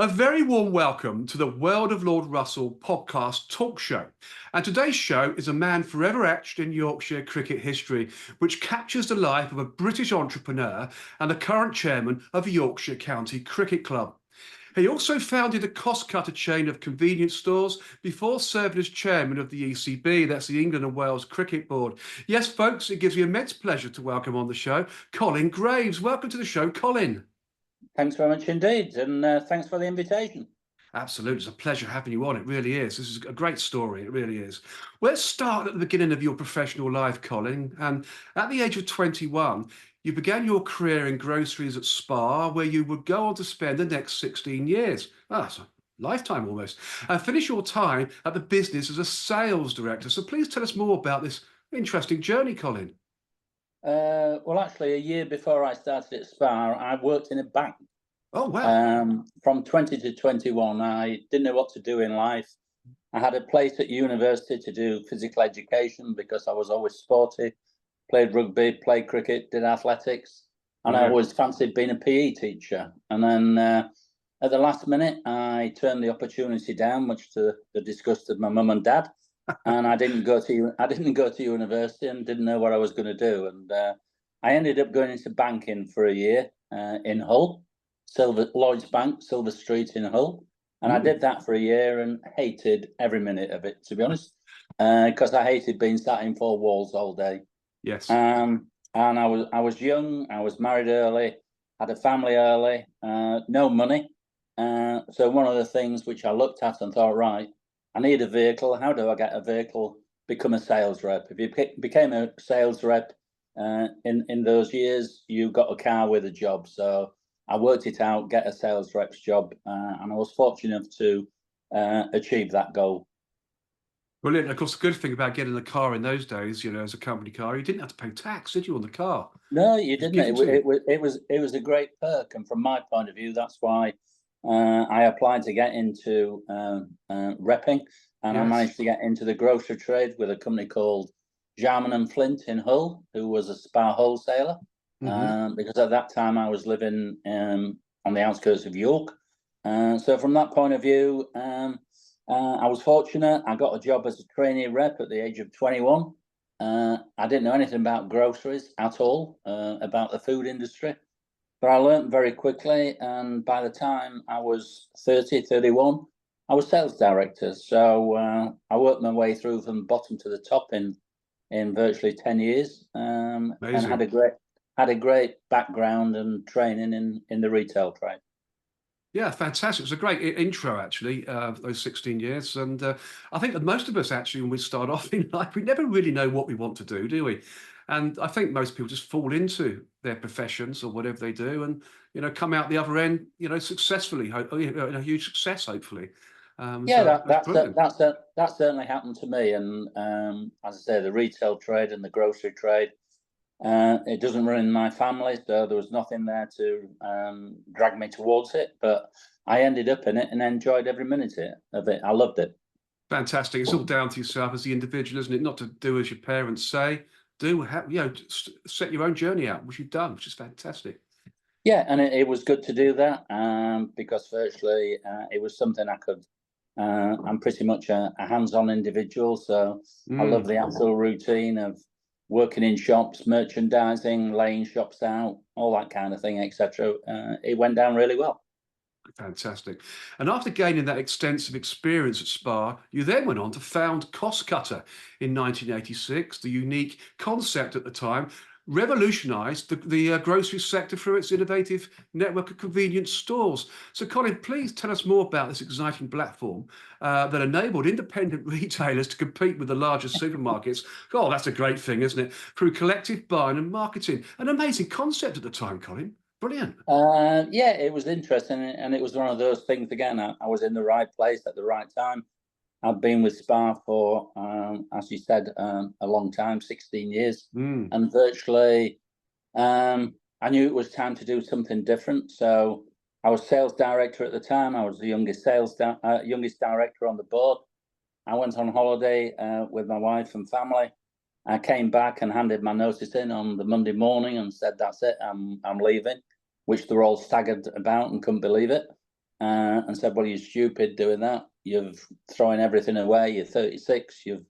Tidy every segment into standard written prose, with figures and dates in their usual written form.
A very warm welcome to the World of Lord Russell podcast talk show. And today's show is a man forever etched in Yorkshire cricket history, which captures the life of a British entrepreneur and the current chairman of Yorkshire County Cricket Club. He also founded a cost-cutter chain of convenience stores before serving as chairman of the ECB, that's the England and Wales Cricket Board. Yes, folks, it gives me immense pleasure to welcome on the show Colin Graves. Welcome to the show, Colin. Thanks very much indeed, and thanks for the invitation. Absolutely. It's a pleasure having you on. It really is. This is a great story. It really is. Let's start at the beginning of your professional life, Colin. And at the age of 21, you began your career in groceries at Spar, where you would go on to spend the next 16 years. Ah, that's a lifetime almost. And finish your time at the business as a sales director. So please tell us more about this interesting journey, Colin. Well, actually, a year before I started at Spar, I worked in a bank. Oh, wow. From 20 to 21, I didn't know what to do in life. I had a place at university to do physical education because I was always sporty, played rugby, played cricket, did athletics, and I always fancied being a PE teacher. And then at the last minute, I turned the opportunity down, much to the disgust of my mum and dad. And I didn't go to university and didn't know what I was going to do. And I ended up going into banking for a year in Hull, Lloyd's Bank, Silver Street in Hull. And I did that for a year and hated every minute of it, to be honest, because I hated being sat in four walls all day. Yes. And I was young, I was married early, had a family early, no money. So one of the things which I looked at and thought, right, I need a vehicle. How do I get a vehicle? Become a sales rep. If you became a sales rep in those years, you got a car with a job. So I worked it out, get a sales rep's job, and I was fortunate enough to achieve that goal. Brilliant. Of course, the good thing about getting a car in those days, as a company car, you didn't have to pay tax, did you, on the car? No, you didn't. It was a great perk, and from my point of view, that's why I applied to get into repping, and I managed to get into the grocery trade with a company called Jarman and Flint in Hull, who was a Spar wholesaler. Because at that time I was living on the outskirts of York. So from that point of view, I was fortunate. I got a job as a trainee rep at the age of 21. I didn't know anything about groceries at all, about the food industry. But I learned very quickly, and by the time I was 30, 31, I was sales director. So I worked my way through from bottom to the top in virtually 10 years, and had a great background and training in the retail trade. Yeah, fantastic. It was a great intro, actually, those 16 years. And I think that most of us, actually, when we start off in life, we never really know what we want to do we? And I think most people just fall into their professions or whatever they do and, come out the other end, successfully, a huge success, hopefully. That certainly happened to me. And as I say, the retail trade and the grocery trade, it doesn't run in my family, so there was nothing there to drag me towards it. But I ended up in it and enjoyed every minute of it. I loved it. Fantastic. It's all down to yourself as the individual, isn't it? Not to do as your parents say. Set your own journey out, which you've done, which is fantastic. Yeah, and it was good to do that because virtually it was something I could. I'm pretty much a hands-on individual, so I love the actual routine of working in shops, merchandising, laying shops out, all that kind of thing, etc. It went down really well. Fantastic. And after gaining that extensive experience at Spar, you then went on to found Cost Cutter in 1986. The unique concept at the time revolutionized the grocery sector through its innovative network of convenience stores. So, Colin, please tell us more about this exciting platform that enabled independent retailers to compete with the larger supermarkets. Oh, that's a great thing, isn't it? Through collective buying and marketing. An amazing concept at the time, Colin. Brilliant. Yeah, it was interesting, and it was one of those things. Again, I was in the right place at the right time. I've been with Spar for, as you said, a long time, 16 years, and virtually, I knew it was time to do something different. So I was sales director at the time. I was the youngest youngest director on the board. I went on holiday with my wife and family. I came back and handed my notice in on the Monday morning and said, "That's it, I'm leaving," which they're all staggered about and couldn't believe it. and said, well, you're stupid doing that. You're throwing everything away. You're 36. You've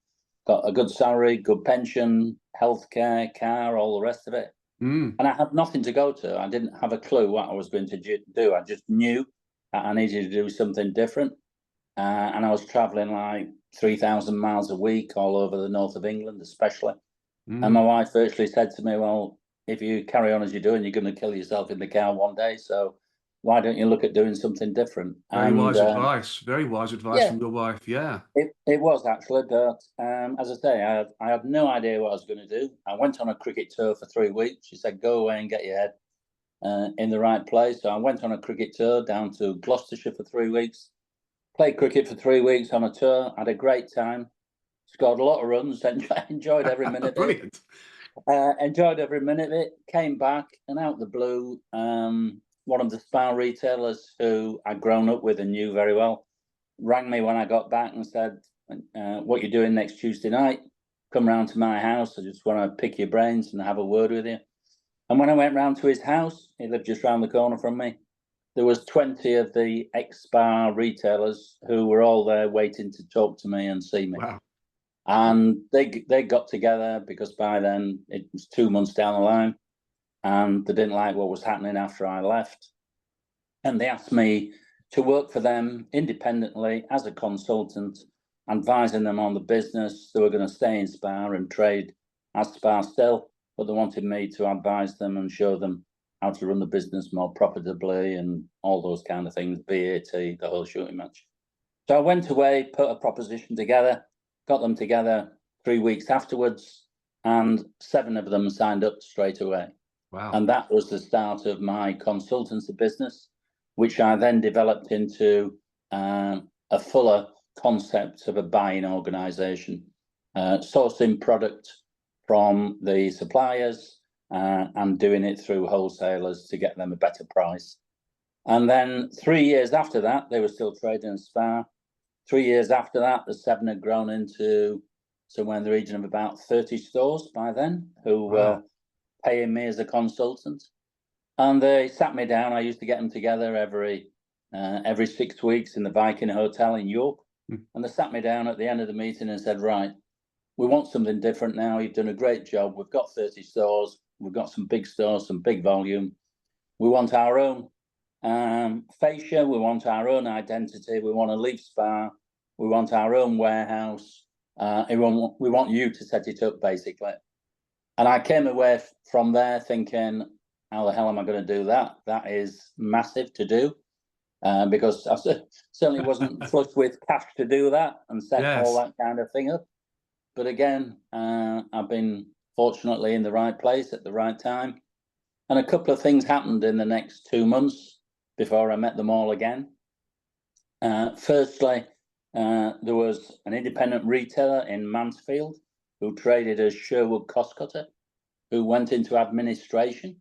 got a good salary, good pension, healthcare, car, all the rest of it. And I had nothing to go to. I didn't have a clue what I was going to do. I just knew that I needed to do something different. And I was traveling like 3,000 miles a week all over the north of England, especially. And my wife virtually said to me, well, if you carry on as you're doing, you're going to kill yourself in the car one day. So why don't you look at doing something different? Very wise advice. Very wise advice from your wife. Yeah. It was actually, but as I say, I had no idea what I was going to do. I went on a cricket tour for 3 weeks. She said, go away and get your head in the right place. So I went on a cricket tour down to Gloucestershire for 3 weeks, played cricket for 3 weeks on a tour, had a great time, scored a lot of runs, enjoyed every minute of it. Enjoyed every minute of it, came back, and out the blue, one of the spa retailers who I'd grown up with and knew very well rang me when I got back and said, what you're doing next Tuesday night? Come round to my house. I just want to pick your brains and have a word with you. And when I went round to his house, he lived just round the corner from me, there was 20 of the ex-spa retailers who were all there waiting to talk to me and see me. Wow. And they got together because by then it was 2 months down the line, and they didn't like what was happening after I left. And they asked me to work for them independently as a consultant, advising them on the business. They were going to stay in Spa and trade as Spa still, but they wanted me to advise them and show them how to run the business more profitably and all those kind of things, VAT, the whole shooting match. So I went away, put a proposition together, got them together 3 weeks afterwards, and 7 of them signed up straight away. Wow. And that was the start of my consultancy business, which I then developed into a fuller concept of a buying organisation, sourcing product from the suppliers and doing it through wholesalers to get them a better price. And then 3 years after that, they were still trading in Spa. 3 years after that, the 7 had grown into somewhere in the region of about 30 stores by then, who were paying me as a consultant. And they sat me down. I used to get them together every 6 weeks in the Viking Hotel in York. And they sat me down at the end of the meeting and said, right, we want something different now. You've done a great job. We've got 30 stores. We've got some big stores, some big volume. We want our own fascia. We want our own identity. We want to leave Spa. We want our own warehouse. We want you to set it up, basically. And I came away from there thinking, how the hell am I going to do that? That is massive to do, because I certainly wasn't flush with cash to do that and set all that kind of thing up. But again, I've been fortunately in the right place at the right time. And a couple of things happened in the next 2 months before I met them all again. Firstly, there was an independent retailer in Mansfield who traded as Sherwood Cost Cutter, who went into administration.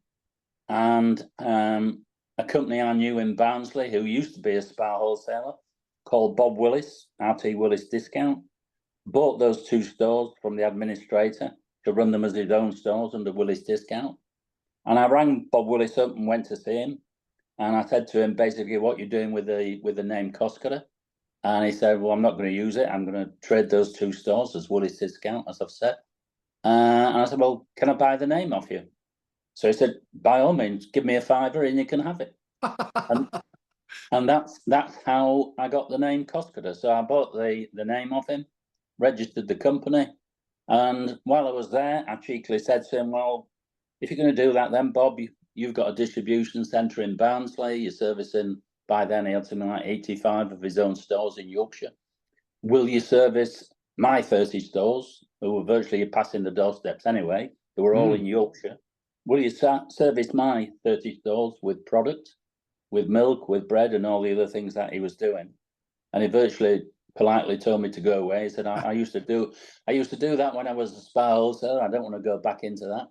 And a company I knew in Barnsley, who used to be a Spa wholesaler, called Bob Willis, RT Willis Discount, bought those 2 stores from the administrator to run them as his own stores under Willis Discount. And I rang Bob Willis up and went to see him. And I said to him, basically, what you're doing with the name Cost Cutter. And he said, well, I'm not going to use it. I'm going to trade those 2 stores as Willis Discount, as I've said. And I said, well, can I buy the name off you? So he said, by all means, give me a £5 and you can have it. and that's how I got the name Cost Cutter. So I bought the name off him, registered the company. And while I was there, I cheekily said to him, well, if you're going to do that then, Bob, you've got a distribution centre in Barnsley. You're servicing, by then he had something like 85 of his own stores in Yorkshire. Will you service my 30 stores, who were virtually passing the doorsteps anyway? They were all in Yorkshire. Will you service my 30 stores with product, with milk, with bread, and all the other things that he was doing? And he virtually politely told me to go away. He said, I used to do that when I was a Spa wholesaler. I don't want to go back into that.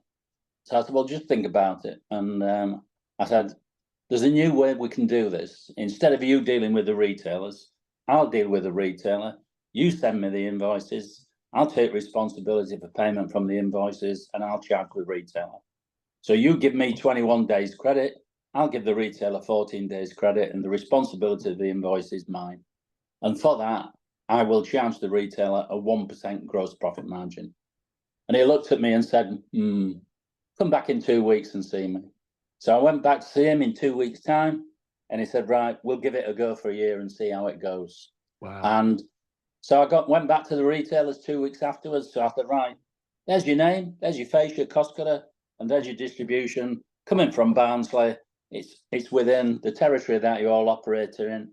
So I said, well, just think about it. And I said, there's a new way we can do this. Instead of you dealing with the retailers, I'll deal with the retailer. You send me the invoices. I'll take responsibility for payment from the invoices, and I'll charge the retailer. So you give me 21 days credit. I'll give the retailer 14 days credit and the responsibility of the invoice is mine. And for that, I will charge the retailer a 1% gross profit margin. And he looked at me and said, come back in 2 weeks and see me. So I went back to see him in 2 weeks' time, and he said, right, we'll give it a go for a year and see how it goes. Wow. And so I went back to the retailers 2 weeks afterwards. So I said, right, there's your name, there's your face, your cost cutter, and there's your distribution coming from Barnsley. It's within the territory that you all operate in,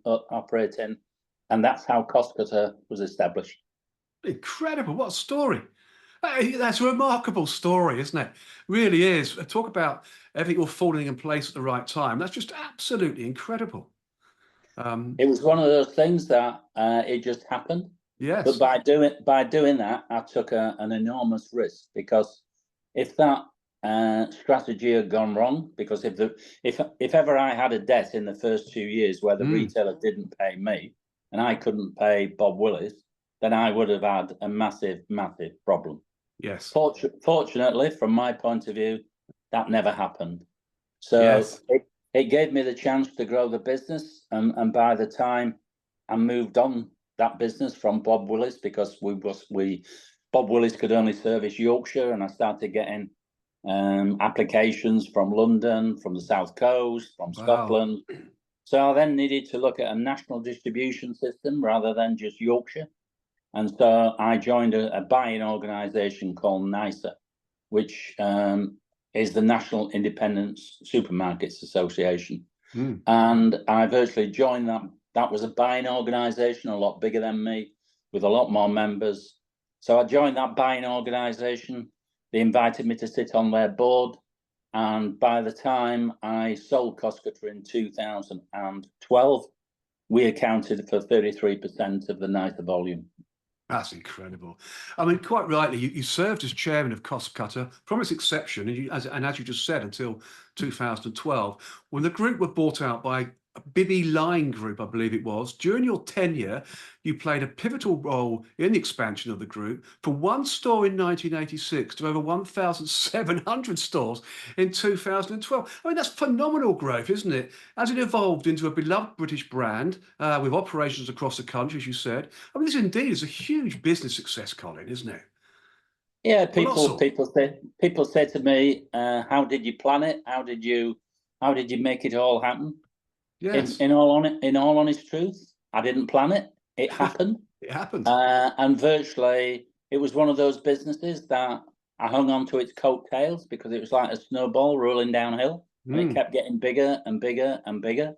and that's how Cost Cutter was established. Incredible! What a story! That's a remarkable story, isn't it? Really is. Talk about everything all falling in place at the right time. That's just absolutely incredible. It was one of those things that it just happened. Yes. But by doing that, I took an enormous risk, because if that strategy had gone wrong, because if ever I had a debt in the first 2 years where the retailer didn't pay me and I couldn't pay Bob Willis, then I would have had a massive problem. Yes. Fortunately, from my point of view, that never happened. So yes. it gave me the chance to grow the business, and by the time I moved on that business from Bob Willis, because Bob Willis could only service Yorkshire, and I started getting applications from London, from the South Coast, from Scotland. So I then needed to look at a national distribution system rather than just Yorkshire. And so I joined a buying organisation called NISA, which is the National Independent Supermarkets Association. And I virtually joined that. That was a buying organisation, a lot bigger than me, with a lot more members. So I joined that buying organisation. They invited me to sit on their board. And by the time I sold Cost Cutter in 2012, we accounted for 33% of the NISA volume. That's incredible. I mean, quite rightly, you served as chairman of Cost Cutter from its inception, and as you just said, until 2012, when the group were bought out by Bibby Line Group, I believe it was. During your tenure, you played a pivotal role in the expansion of the group from one store in 1986 to over 1,700 stores in 2012. I mean, that's phenomenal growth, isn't it? As it evolved into a beloved British brand with operations across the country, as you said. I mean, this indeed is a huge business success, Colin, isn't it? Yeah, people say to me, "How did you plan it? How did you make it all happen?" Yes. In all honest truth, I didn't plan it. It happened. It happened. And virtually, it was one of those businesses that I hung on to its coattails, because it was like a snowball rolling downhill, and it kept getting bigger and bigger and bigger.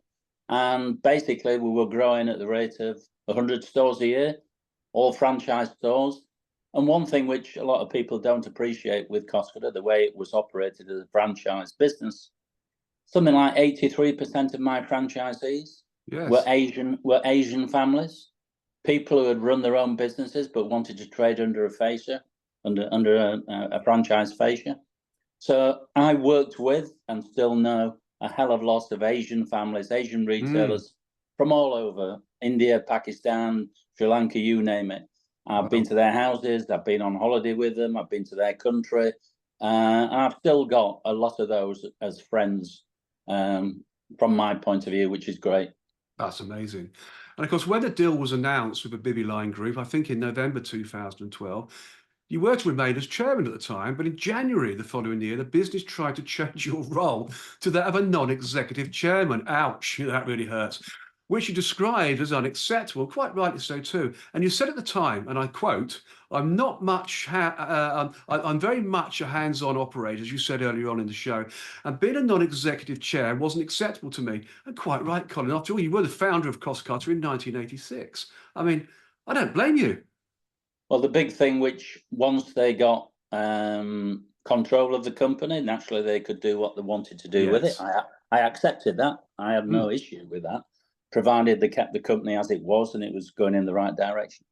And basically, we were growing at the rate of 100 stores a year, all franchise stores. And one thing which a lot of people don't appreciate with Cost Cutter, the way it was operated as a franchise business, something like 83% of my franchisees were Asian families, people who had run their own businesses but wanted to trade under a fascia, under a franchise fascia. So I worked with and still know a hell of a lot of Asian families, Asian retailers from all over, India, Pakistan, Sri Lanka, you name it. I've been to their houses, I've been on holiday with them, I've been to their country, and I've still got a lot of those as friends. From my point of view, which is great. That's amazing. And of course, when the deal was announced with the Bibby Line Group, I think in November 2012, you were to remain as chairman at the time, but in January the following year, the business tried to change your role to that of a non-executive chairman. Ouch, that really hurts. Which you described as unacceptable, quite rightly so too. And you said at the time, and I quote, I'm very much a hands-on operator, as you said earlier on in the show, and being a non-executive chair wasn't acceptable to me. And quite right, Colin, after all, you were the founder of Cost Cutter in 1986. I mean, I don't blame you. Well, the big thing, which once they got control of the company, naturally they could do what they wanted to do with it. I accepted that. I had no issue with that, provided they kept the company as it was and it was going in the right direction.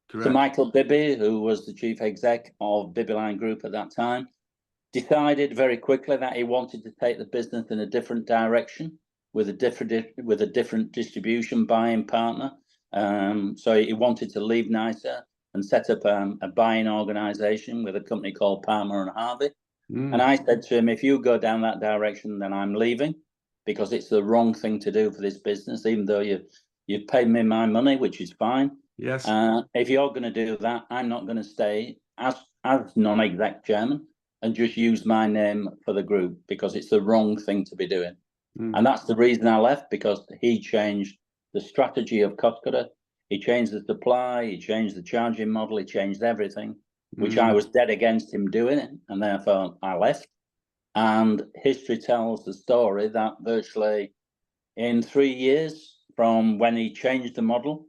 Correct. So Michael Bibby, who was the chief exec of Bibby Line Group at that time, decided very quickly that he wanted to take the business in a different direction with a different distribution buying partner. So he wanted to leave NISA and set up a buying organisation with a company called Palmer and Harvey. And I said to him, if you go down that direction, then I'm leaving, because it's the wrong thing to do for this business, even though you've paid me my money, which is fine. Yes. If you're going to do that, I'm not going to stay as non-exec chairman and just use my name for the group, because it's the wrong thing to be doing. And that's the reason I left, because he changed the strategy of cost cutter. He changed the supply, he changed the charging model, he changed everything, which I was dead against him doing, and therefore I left. And history tells the story that virtually in 3 years from when he changed the model,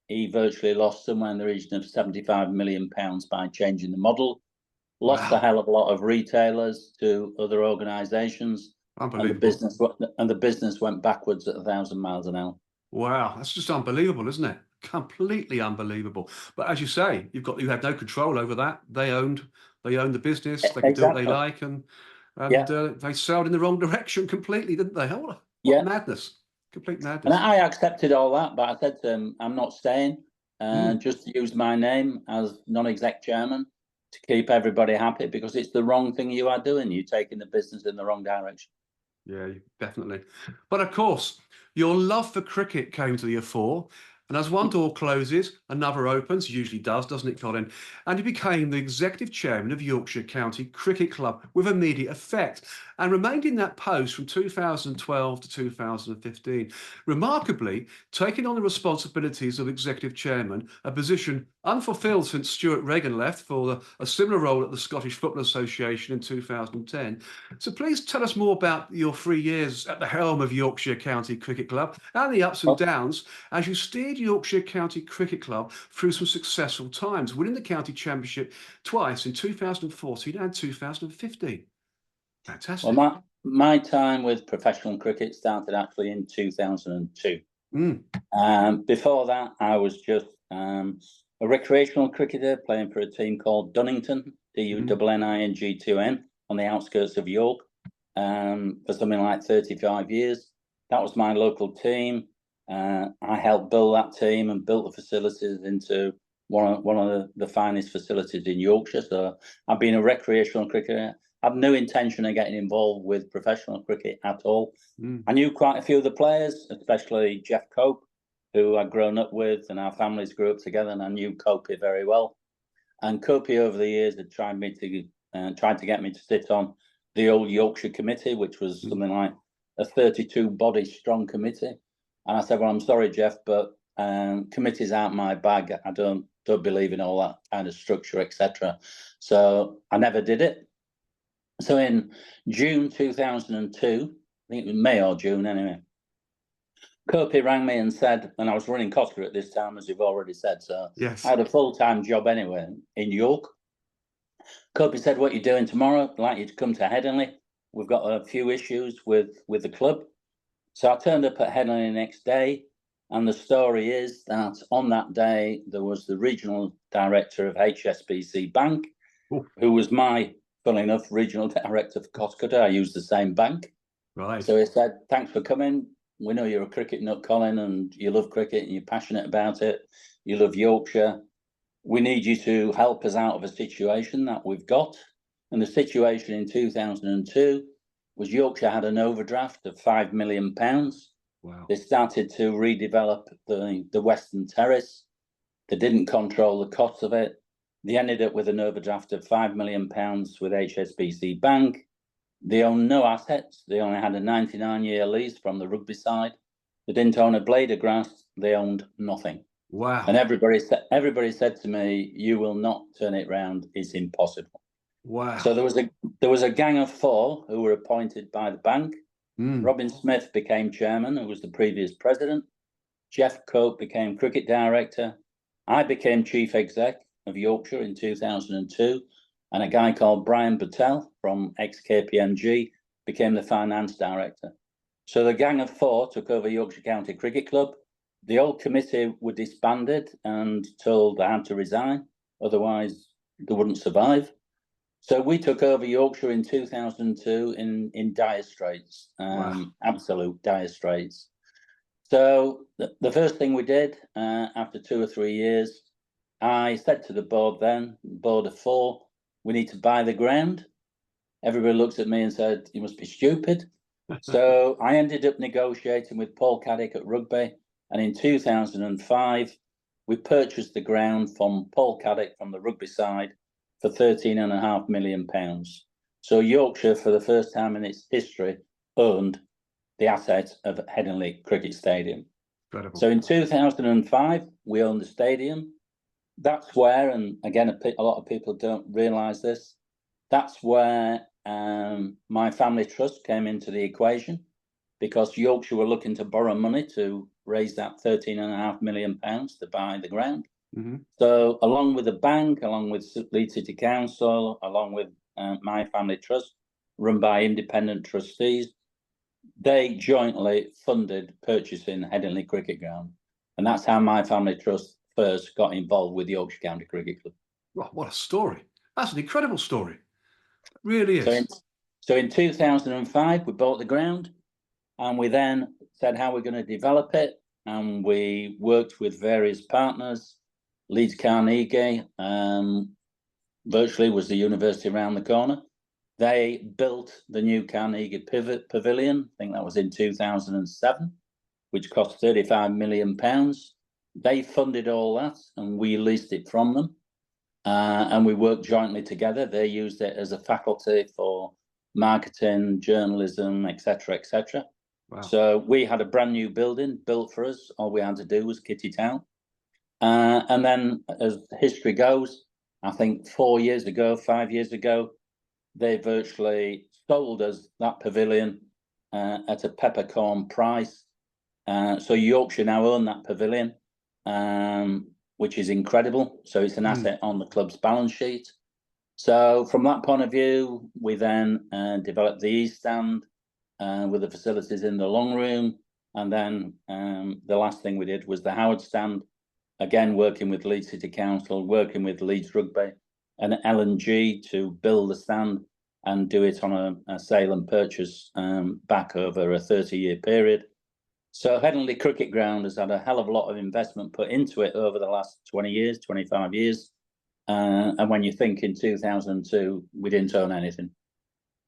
he virtually lost somewhere in the region of £75 million by changing the model, lost a hell of a lot of retailers to other organisations, and the business went backwards at 1,000 miles an hour. Wow, that's just unbelievable, isn't it? Completely unbelievable. But as you say, you had no control over that. They owned the business. They could do what they like, and they sailed in the wrong direction completely, didn't they? What madness! Complete madness. And I accepted all that, but I said to him, "I'm not staying. Just use my name as non-exec chairman to keep everybody happy, because it's the wrong thing you are doing. You're taking the business in the wrong direction." Yeah, definitely. But of course, your love for cricket came to the fore, and as one door closes, another opens. Usually does, doesn't it, Colin? And you became the executive chairman of Yorkshire County Cricket Club with immediate effect, and remained in that post from 2012 to 2015. Remarkably, taking on the responsibilities of executive chairman, a position unfulfilled since Stuart Regan left for a similar role at the Scottish Football Association in 2010. So please tell us more about your 3 years at the helm of Yorkshire County Cricket Club and the ups and downs as you steered Yorkshire County Cricket Club through some successful times, winning the county championship twice in 2014 and 2015. Fantastic. Well, my time with professional cricket started actually in 2002. Before that, I was just a recreational cricketer playing for a team called Dunnington, Dunning2N, on the outskirts of York, for something like 35 years. That was my local team. I helped build that team and built the facilities into one of the finest facilities in Yorkshire. So I've been a recreational cricketer. I've no intention of getting involved with professional cricket at all. I knew quite a few of the players, especially Jeff Cope, who I'd grown up with, and our families grew up together, and I knew Copey very well. And Copey over the years had tried to get me to sit on the old Yorkshire committee, which was something like a 32-body strong committee. And I said, "Well, I'm sorry, Jeff, but committees aren't my bag. I don't believe in all that kind of structure, etc." So I never did it. So in June 2002, I think it was May or June anyway, Copey rang me and said, and I was running Costa at this time, as you've already said, so yes, I had a full-time job anyway in York. Copey said, "What are you doing tomorrow? I'd like you to come to Headingley. We've got a few issues with the club." So I turned up at Headingley the next day, and the story is that on that day, there was the regional director of HSBC Bank, who was my, funnily enough, regional director for cost cutter. I used the same bank. Right. So he said, "Thanks for coming. We know you're a cricket nut, Colin, and you love cricket and you're passionate about it. You love Yorkshire. We need you to help us out of a situation that we've got." And the situation in 2002 was Yorkshire had an overdraft of £5 million. Wow. They started to redevelop the Western Terrace. They didn't control the cost of it. They ended up with an overdraft of £5 million with HSBC Bank. They owned no assets. They only had a 99-year lease from the rugby side. They didn't own a blade of grass. They owned nothing. Wow. And everybody said to me, "You will not turn it round. It's impossible." Wow. So there was a gang of 4 who were appointed by the bank. Robin Smith became chairman, who was the previous president. Jeff Cope became cricket director. I became chief exec of Yorkshire in 2002. And a guy called Brian Patel from ex-KPMG became the finance director. So the gang of 4 took over Yorkshire County Cricket Club. The old committee were disbanded and told they had to resign, otherwise they wouldn't survive. So we took over Yorkshire in 2002 in dire straits, absolute dire straits. So the first thing we did after 2 or 3 years, I said to the board of 4, "We need to buy the ground." Everybody looked at me and said, "You must be stupid. So I ended up negotiating with Paul Caddick at Rugby, and in 2005, we purchased the ground from Paul Caddick from the Rugby side for £13.5 million. So Yorkshire, for the first time in its history, owned the asset of Headingley Cricket Stadium. Incredible. So in 2005, we owned the stadium. That's where, and again, a lot of people don't realise this, that's where my family trust came into the equation, because Yorkshire were looking to borrow money to raise that £13.5 million to buy the ground. Mm-hmm. So along with the bank, along with Leeds City Council, along with my family trust, run by independent trustees, they jointly funded purchasing Headingley Cricket Ground. And that's how my family trust first got involved with the Yorkshire County Cricket Club. Well, what a story. That's an incredible story. It really is. So in 2005, we bought the ground, and we then said how we're going to develop it. And we worked with various partners. Leeds Carnegie virtually was the university around the corner. They built the new Carnegie Pavilion. I think that was in 2007, which cost £35 million. They funded all that, and we leased it from them. And we worked jointly together. They used it as a faculty for marketing, journalism, etc., etc. Wow. So we had a brand new building built for us. All we had to do was kit it out. And then, as history goes, I think 5 years ago, they virtually sold us that pavilion at a peppercorn price. So Yorkshire now own that pavilion, which is incredible. So it's an asset on the club's balance sheet. So from that point of view, we then developed the East Stand with the facilities in the long room. And then the last thing we did was the Howard Stand, again, working with Leeds City Council, working with Leeds Rugby and L&G to build the stand and do it on a sale and purchase back over a 30-year period. So Headingley Cricket Ground has had a hell of a lot of investment put into it over the last 20 years, 25 years. And when you think in 2002, we didn't own anything.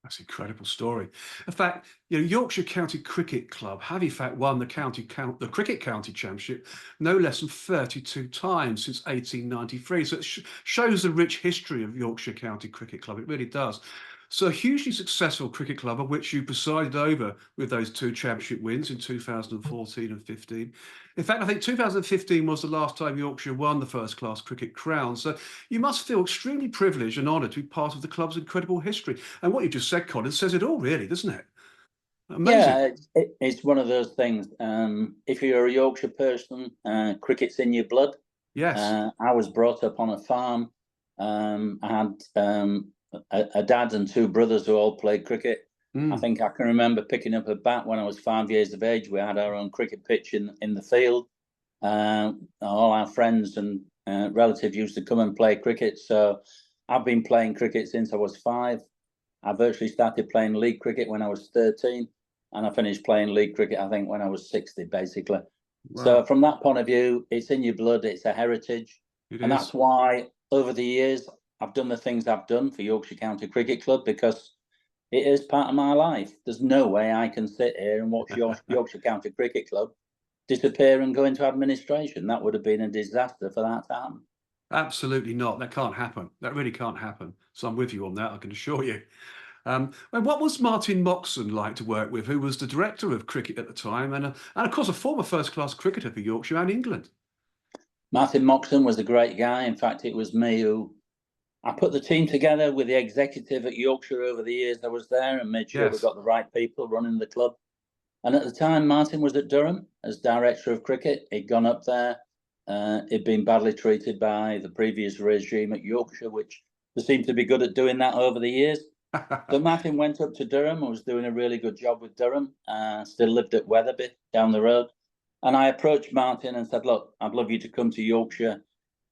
That's an incredible story. In fact, Yorkshire County Cricket Club have in fact won the Cricket County Championship no less than 32 times since 1893. So it shows the rich history of Yorkshire County Cricket Club. It really does. So a hugely successful cricket club, of which you presided over with those 2 championship wins in 2014 and 15. In fact, I think 2015 was the last time Yorkshire won the first-class cricket crown. So you must feel extremely privileged and honoured to be part of the club's incredible history. And what you just said, Colin, says it all, really, doesn't it? Amazing. Yeah, it's one of those things. If you're a Yorkshire person, cricket's in your blood. Yes. I was brought up on a farm. I had a dad and 2 brothers who all played cricket. I think I can remember picking up a bat when I was 5 years of age. We had our own cricket pitch in the field. All our friends and relatives used to come and play cricket. So I've been playing cricket since I was 5. I virtually started playing league cricket when I was 13, and I finished playing league cricket, I think, when I was 60, basically. Wow. So from that point of view, it's in your blood, it's a heritage. And that's why over the years, I've done the things I've done for Yorkshire County Cricket Club, because it is part of my life. There's no way I can sit here and watch Yorkshire County Cricket Club disappear and go into administration. That would have been a disaster for that to happen. Absolutely not. That can't happen. That really can't happen. So I'm with you on that, I can assure you. And what was Martin Moxon like to work with, who was the director of cricket at the time and of course, a former first-class cricketer for Yorkshire and England? Martin Moxon was a great guy. In fact, it was me who I put the team together with the executive at Yorkshire over the years I was there and made sure we got the right people running the club. And at the time, Martin was at Durham as director of cricket. He'd gone up there. He'd been badly treated by the previous regime at Yorkshire, which they seemed to be good at doing that over the years. So Martin went up to Durham and was doing a really good job with Durham. Still lived at Wetherby down the road. And I approached Martin and said, look, I'd love you to come to Yorkshire.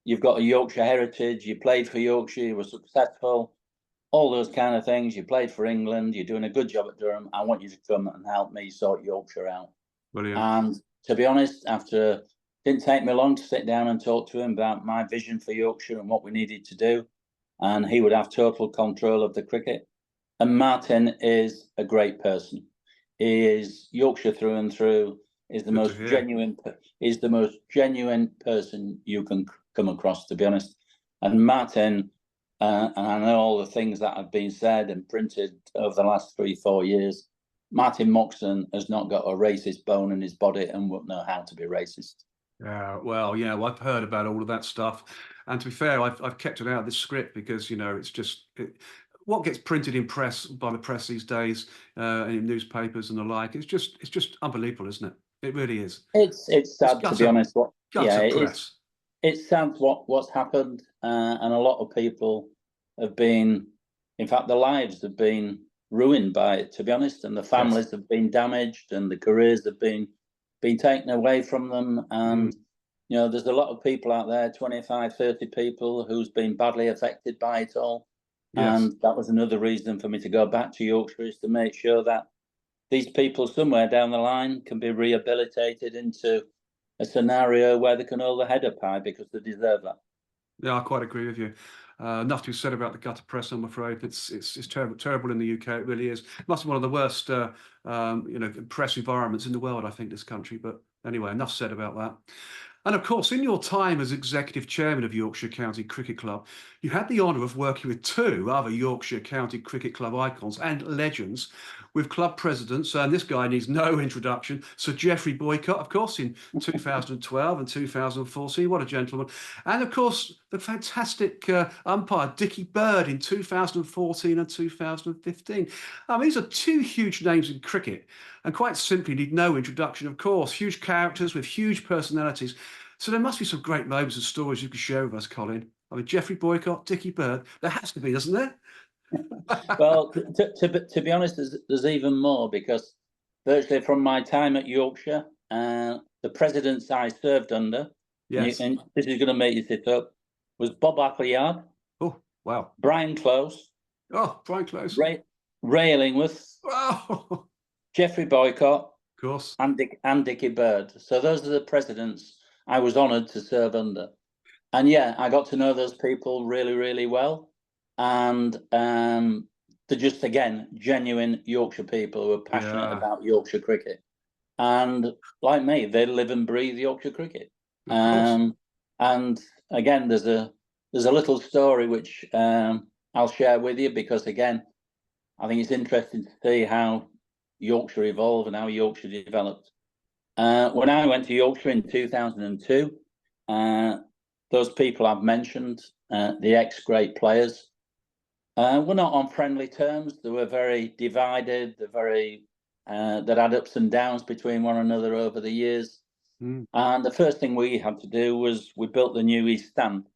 You've got a Yorkshire heritage. You played for Yorkshire. You were successful. All those kind of things. You played for England. You're doing a good job at Durham. I want you to come and help me sort Yorkshire out. Brilliant. And to be honest, didn't take me long to sit down and talk to him about my vision for Yorkshire and what we needed to do. And he would have total control of the cricket. And Martin is a great person. He is Yorkshire through and through. Is the most genuine. Is the most genuine person you can come across, to be honest. And Martin, and I know all the things that have been said and printed over the last 3-4 years. Martin Moxon has not got a racist bone in his body and won't know how to be racist. Yeah, well, I've heard about all of that stuff, and to be fair, I've kept it out of this script because it's just what gets printed in press by the press these days, and in newspapers and the like. It's just unbelievable, isn't it? It really is. It's sad, to be honest. Press. It's sad what's happened, and a lot of people have been, in fact, their lives have been ruined by it, to be honest, and the families have been damaged, and the careers have been taken away from them. And there's a lot of people out there, 25, 30 people, who's been badly affected by it all. And that was another reason for me to go back to Yorkshire, is to make sure that these people somewhere down the line can be rehabilitated into a scenario where they can hold their head up high, because they deserve that. Yeah, I quite agree with you. Enough to be said about the gutter press, I'm afraid. It's terrible in the UK. It really is. It must be one of the worst, press environments in the world, I think, this country. But anyway, enough said about that. And of course, in your time as executive chairman of Yorkshire County Cricket Club, you had the honour of working with 2 other Yorkshire County Cricket Club icons and legends, with club presidents, and this guy needs no introduction, Sir Geoffrey Boycott, of course, in 2012 and 2014. What a gentleman. And of course, the fantastic umpire Dickie Bird in 2014 and 2015. These are 2 huge names in cricket, and quite simply need no introduction, of course. Huge characters with huge personalities. So there must be some great moments and stories you could share with us, Colin. Geoffrey Boycott, Dickie Bird. There has to be, doesn't there? Well, to be honest, there's even more, because virtually from my time at Yorkshire, the presidents I served under, and this is going to make you sit up, was Bob Appleyard. Oh, wow. Brian Close. Oh, Brian Close. Ray Illingworth. Oh. Geoffrey Boycott. Of course. And Dickie Bird. So those are the presidents I was honoured to serve under. And I got to know those people really, really well. And they're just, again, genuine Yorkshire people who are passionate about Yorkshire cricket. And like me, they live and breathe Yorkshire cricket. And again, there's a little story which I'll share with you, because again, I think it's interesting to see how Yorkshire evolved and how Yorkshire developed. When I went to Yorkshire in 2002, those people I've mentioned, the ex-great players, were not on friendly terms. They were very divided. They had ups and downs between one another over the years. And the first thing we had to do was we built the new East Stand,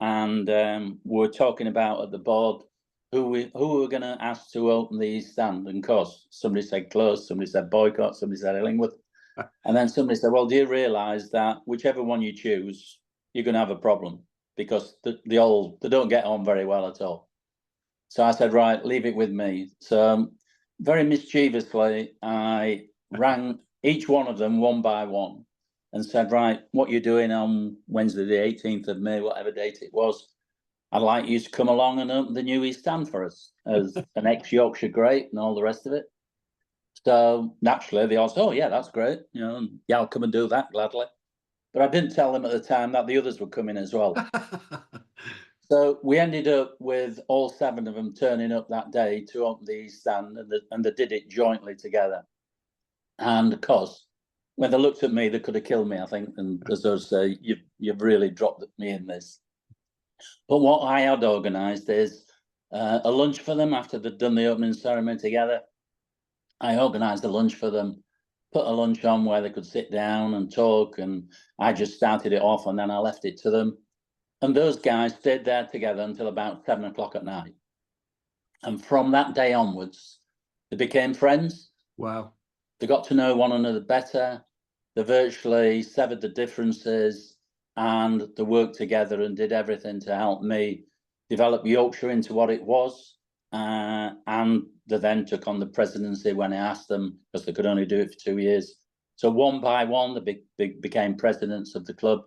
and we were talking about at the board who we were going to ask to open the East Stand. And of course, somebody said Close, somebody said Boycott, somebody said Illingworth, and then somebody said, "Well, do you realise that whichever one you choose, you're going to have a problem, because they don't get on very well at all." So I said, right, leave it with me. So very mischievously, I rang each one of them one by one and said, right, what you're doing on Wednesday, the 18th of May, whatever date it was, I'd like you to come along and open the new East Stand for us as an ex-Yorkshire great and all the rest of it. So naturally, they all said, oh, yeah, that's great. I'll come and do that gladly. But I didn't tell them at the time that the others were coming as well. So we ended up with all 7 of them turning up that day to open the East Stand, and they did it jointly together. And of course, when they looked at me, they could have killed me, I think. And as I say, you've really dropped me in this. But what I had organised is a lunch for them after they'd done the opening ceremony together. I organised a lunch for them, put a lunch on where they could sit down and talk, and I just started it off, and then I left it to them. And those guys stayed there together until about 7 o'clock at night. And from that day onwards, they became friends. Wow. They got to know one another better. They virtually severed the differences, and they worked together and did everything to help me develop Yorkshire into what it was. And they then took on the presidency when I asked them, because they could only do it for 2 years. So one by one, they became presidents of the club.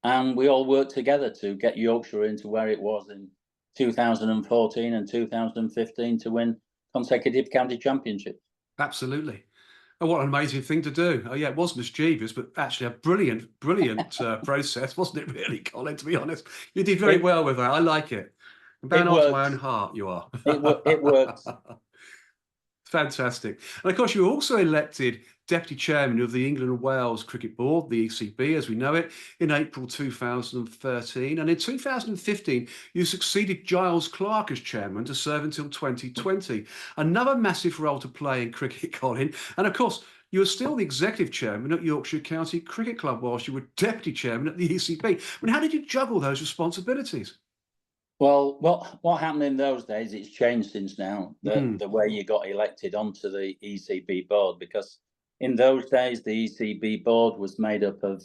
And we all worked together to get Yorkshire into where it was in 2014 and 2015 to win consecutive county championships. Absolutely. Oh, what an amazing thing to do. Oh, yeah, it was mischievous, but actually a brilliant, brilliant process, wasn't it, really, Colin, to be honest? You did very It well with that. I like it. A man it after my own works. heart, you are. It works. Fantastic. And of course, you were also elected Deputy Chairman of the England and Wales Cricket Board, the ECB as we know it, in April 2013. And in 2015, you succeeded Giles Clarke as Chairman to serve until 2020. Another massive role to play in cricket, Colin. And of course, you were still the Executive Chairman at Yorkshire County Cricket Club whilst you were Deputy Chairman at the ECB. I mean, how did you juggle those responsibilities? Well, what happened in those days, it's changed since now, the way you got elected onto the ECB board, because in those days, the ECB board was made up of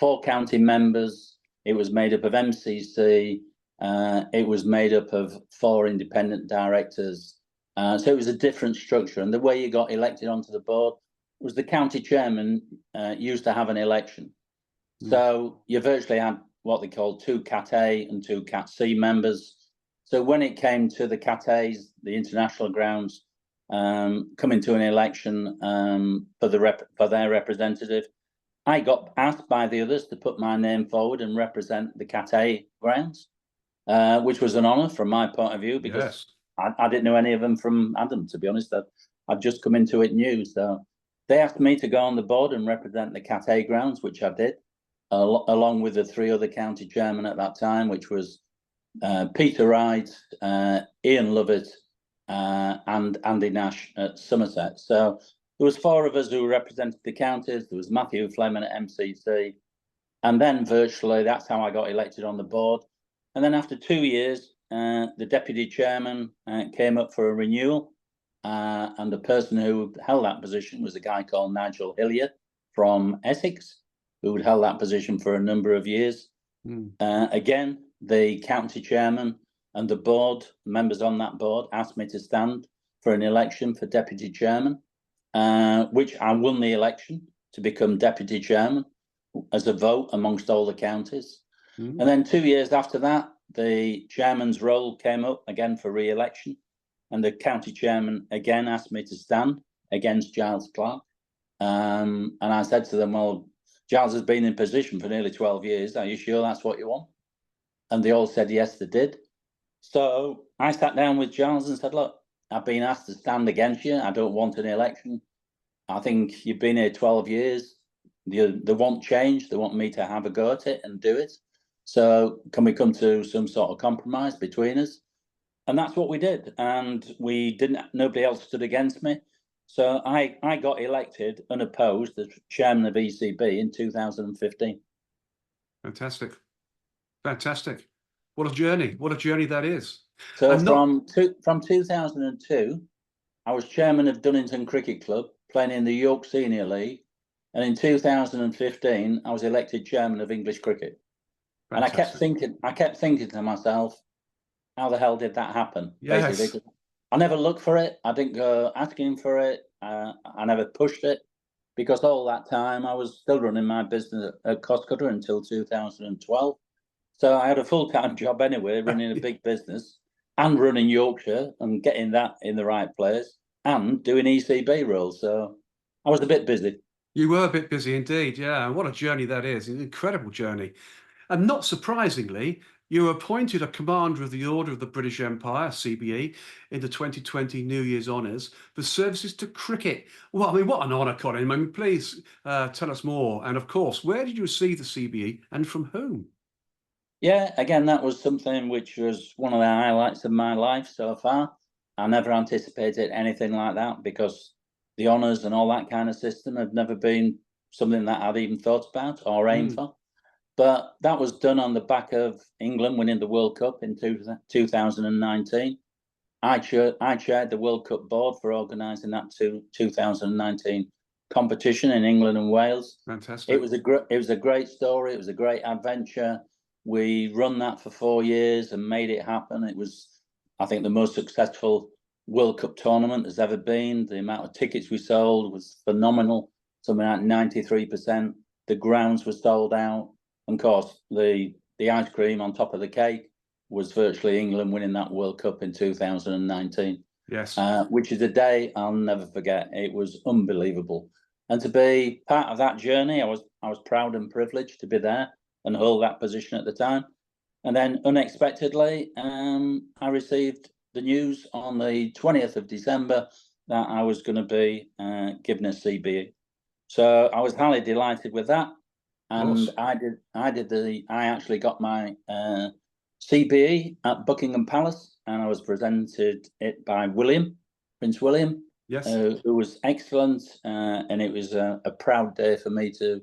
4 county members. It was made up of MCC. It was made up of 4 independent directors. So it was a different structure. And the way you got elected onto the board was the county chairman used to have an election. So you virtually had what they called 2 Cat A and 2 Cat C members. So when it came to the Cat A's, the international grounds, coming to an election for their representative, I got asked by the others to put my name forward and represent the Cat A grounds, which was an honour from my point of view, because I didn't know any of them from Adam, to be honest. I'd just come into it new. So they asked me to go on the board and represent the Cat A grounds, which I did, along with the 3 other county chairmen at that time, which was Peter Wright, Ian Lovett, and Andy Nash at Somerset. So there was 4 of us who represented the counties. There was Matthew Fleming at MCC. And then virtually that's how I got elected on the board. And then after 2 years, the deputy chairman came up for a renewal. And the person who held that position was a guy called Nigel Hillier from Essex, who had held that position for a number of years. Again, the county chairman and the board, members on that board, asked me to stand for an election for deputy chairman, which I won the election to become deputy chairman as a vote amongst all the counties. And then 2 years after that, the chairman's role came up again for re-election, and the county chairman again asked me to stand against Giles Clarke. And I said to them, well, Giles has been in position for nearly 12 years. Are you sure that's what you want? And they all said yes, they did. So I sat down with Giles and said, look, I've been asked to stand against you. I don't want an election. I think you've been here 12 years. They want change. They want me to have a go at it and do it. So can we come to some sort of compromise between us? And that's what we did. And nobody else stood against me. So I got elected unopposed as chairman of ECB in 2015. Fantastic. Fantastic. What a journey. What a journey that is. So from 2002, I was chairman of Dunnington Cricket Club, playing in the York Senior League. And in 2015, I was elected chairman of English cricket. Fantastic. And I kept thinking to myself, how the hell did that happen? Yes. Basically, I never looked for it. I didn't go asking for it. I never pushed it, because all that time I was still running my business at Costcutter until 2012. So I had a full-time job anyway, running a big business and running Yorkshire and getting that in the right place and doing ECB roles. So I was a bit busy. You were a bit busy indeed, yeah. And what a journey that is, an incredible journey. And not surprisingly, you were appointed a Commander of the Order of the British Empire, CBE, in the 2020 New Year's Honours for services to cricket. Well, I mean, what an honour, Colin. I mean, please tell us more. And of course, where did you receive the CBE and from whom? Yeah, again, that was something which was one of the highlights of my life so far. I never anticipated anything like that, because the honours and all that kind of system had never been something that I'd even thought about or aimed for. But that was done on the back of England winning the World Cup in 2019. I chaired the World Cup board for organising that 2019 competition in England and Wales. Fantastic. It was a great story. It was a great adventure. We run that for 4 years and made it happen. It was, I think, the most successful World Cup tournament there's ever been. The amount of tickets we sold was phenomenal, something like 93%. The grounds were sold out. And of course, the ice cream on top of the cake was virtually England winning that World Cup in 2019. Yes. Which is a day I'll never forget. It was unbelievable. And to be part of that journey, I was proud and privileged to be there and hold that position at the time. And then unexpectedly, I received the news on the 20th of December that I was going to be given a CBE. So I was highly delighted with that. And I actually got my CBE at Buckingham Palace, and I was presented it by Prince William, Yes. who was excellent. And it was a proud day for me to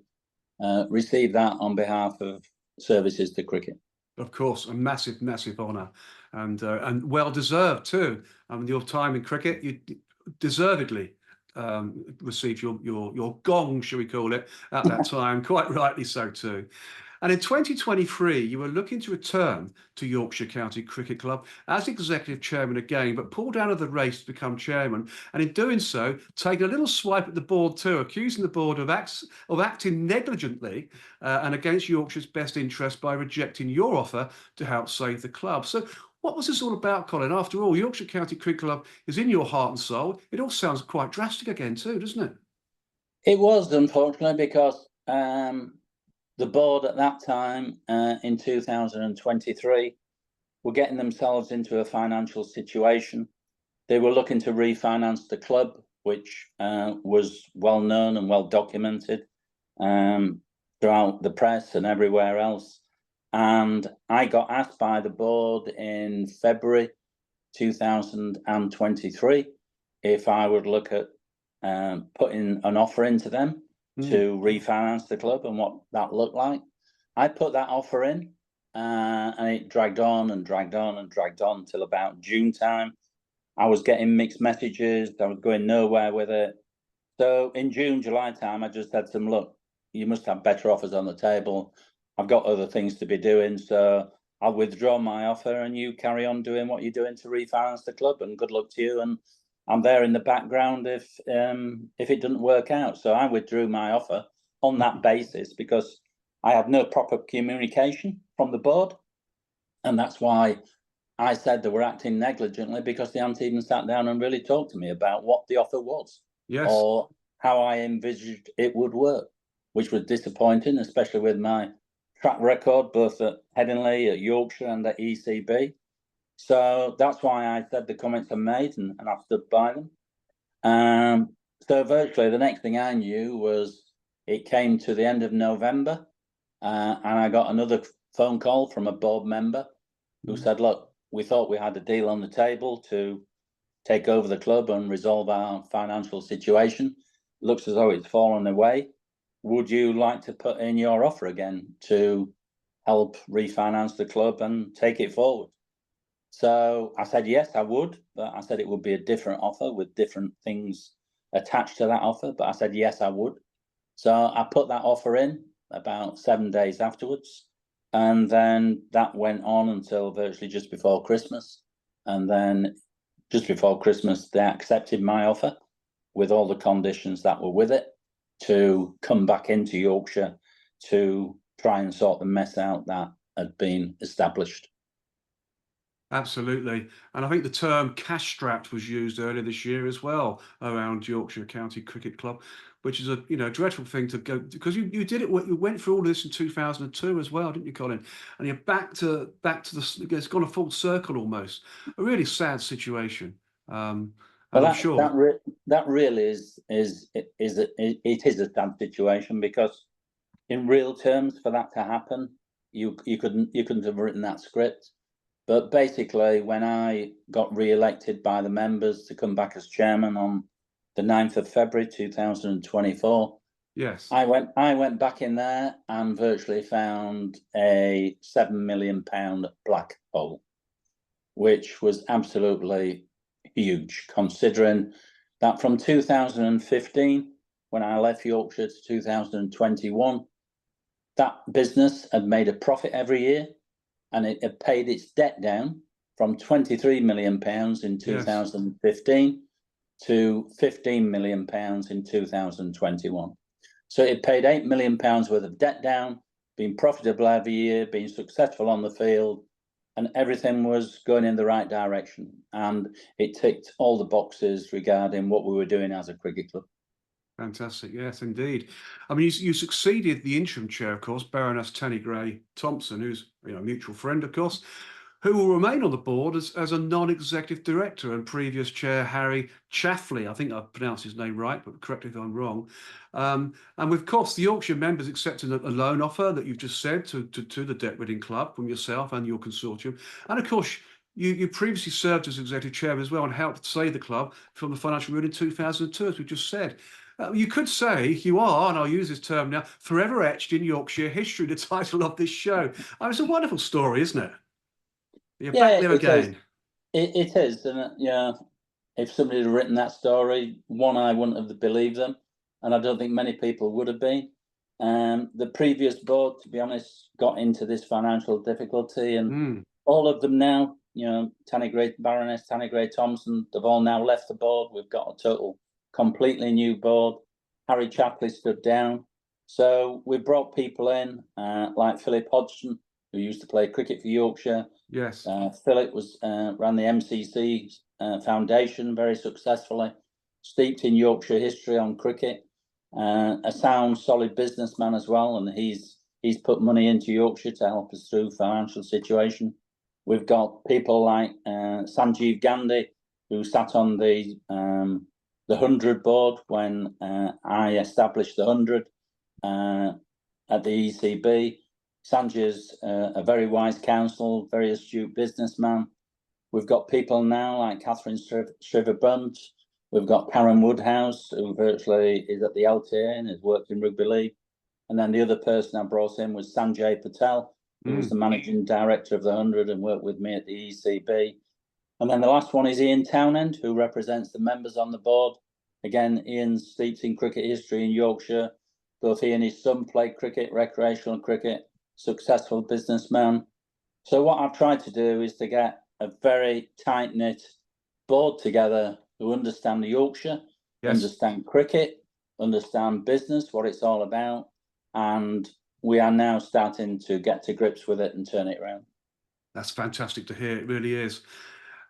receive that on behalf of Services to Cricket. Of course, a massive, massive honour, and well deserved too. I mean, your time in cricket, you deservedly received your gong, shall we call it, at that time. Quite rightly so too. And in 2023, you were looking to return to Yorkshire County Cricket Club as executive chairman again, but pulled out of the race to become chairman. And in doing so, taking a little swipe at the board too, accusing the board of acting negligently and against Yorkshire's best interest by rejecting your offer to help save the club. So what was this all about, Colin? After all, Yorkshire County Cricket Club is in your heart and soul. It all sounds quite drastic again too, doesn't it? It was, unfortunately, because the board at that time, in 2023, were getting themselves into a financial situation. They were looking to refinance the club, which was well known and well documented throughout the press and everywhere else. And I got asked by the board in February 2023 if I would look at putting an offer into them to refinance the club and what that looked like. I put that offer in, and it dragged on and dragged on and dragged on till about June time. I was getting mixed messages. I was going nowhere with it. So in June, July time, I just said to them, look, you must have better offers on the table. I've got other things to be doing, so I'll withdraw my offer and you carry on doing what you're doing to refinance the club, and good luck to you. And I'm there in the background if it doesn't work out. So I withdrew my offer on that basis because I had no proper communication from the board. And that's why I said they were acting negligently, because they hadn't even sat down and really talked to me about what the offer was. Yes. Or how I envisaged it would work, which was disappointing, especially with my track record, both at Headingley, at Yorkshire and at ECB. So that's why I said the comments I made, and I've stood by them. So virtually the next thing I knew was it came to the end of November, and I got another phone call from a board member who said, look, we thought we had a deal on the table to take over the club and resolve our financial situation. Looks as though it's fallen away. Would you like to put in your offer again to help refinance the club and take it forward? So I said, yes, I would, but I said it would be a different offer with different things attached to that offer. But I said, yes, I would. So I put that offer in about 7 days afterwards. And then that went on until virtually just before Christmas. And then just before Christmas, they accepted my offer with all the conditions that were with it to come back into Yorkshire to try and sort the mess out that had been established. Absolutely. And I think the term cash-strapped was used earlier this year as well around Yorkshire County Cricket Club, which is a dreadful thing to go, because you did it. You went through all this in 2002 as well, didn't you, Colin? And you're back to the. It's gone a full circle almost. A really sad situation. And well, I'm sure that really is it is a sad situation, because in real terms, for that to happen, you couldn't have written that script. But basically, when I got re-elected by the members to come back as chairman on the 9th of February 2024, yes, I went back in there and virtually found a £7 million black hole, which was absolutely huge, considering that from 2015, when I left Yorkshire, to 2021, that business had made a profit every year, and it had paid its debt down from £23 million in 2015 to £15 million in 2021. So it paid £8 million worth of debt down, been profitable every year, been successful on the field, and everything was going in the right direction, and it ticked all the boxes regarding what we were doing as a cricket club. Fantastic. Yes, indeed. I mean, you succeeded the interim chair, of course, Baroness Tanny Gray Thompson, who's a mutual friend, of course, who will remain on the board as a non-executive director, and previous chair Harry Chaffley. I think I pronounced his name right, but correct me if I'm wrong. And of course, the Yorkshire members accepted a loan offer that you've just said to the Debt Ridding Club from yourself and your consortium. And of course, you previously served as executive chairman as well and helped save the club from the financial ruin in 2002, as we just said. You could say you are, and I'll use this term now, forever etched in Yorkshire history, the title of this show. It's a wonderful story, isn't it? You're back there again. It is. And if somebody had written that story, I wouldn't have believed them. And I don't think many people would have been. The previous board, to be honest, got into this financial difficulty, and all of them now, Baroness Tanny Gray Thompson, they've all now left the board. We've got a total completely new board. Harry Chapley stood down. So we brought people in like Philip Hodgson, who used to play cricket for Yorkshire. Yes. Philip ran the MCC Foundation very successfully, steeped in Yorkshire history on cricket, a sound, solid businessman as well, and he's put money into Yorkshire to help us through financial situation. We've got people like Sanjeev Gandhi, who sat on the 100 board when I established the 100 at the ECB. Sanjay's a very wise counsel, very astute businessman. We've got people now like Catherine Shriver-Bunt. We've got Karen Woodhouse, who virtually is at the LTA and has worked in rugby league. And then the other person I brought in was Sanjay Patel, who was the managing director of the 100 and worked with me at the ECB. And then the last one is Ian Townend, who represents the members on the board. Again, Ian's steeped in cricket history in Yorkshire. Both he and his son played cricket, recreational cricket, successful businessman. So what I've tried to do is to get a very tight-knit board together who understand the Yorkshire, understand cricket, understand business, what it's all about. And we are now starting to get to grips with it and turn it around. That's fantastic to hear. It really is.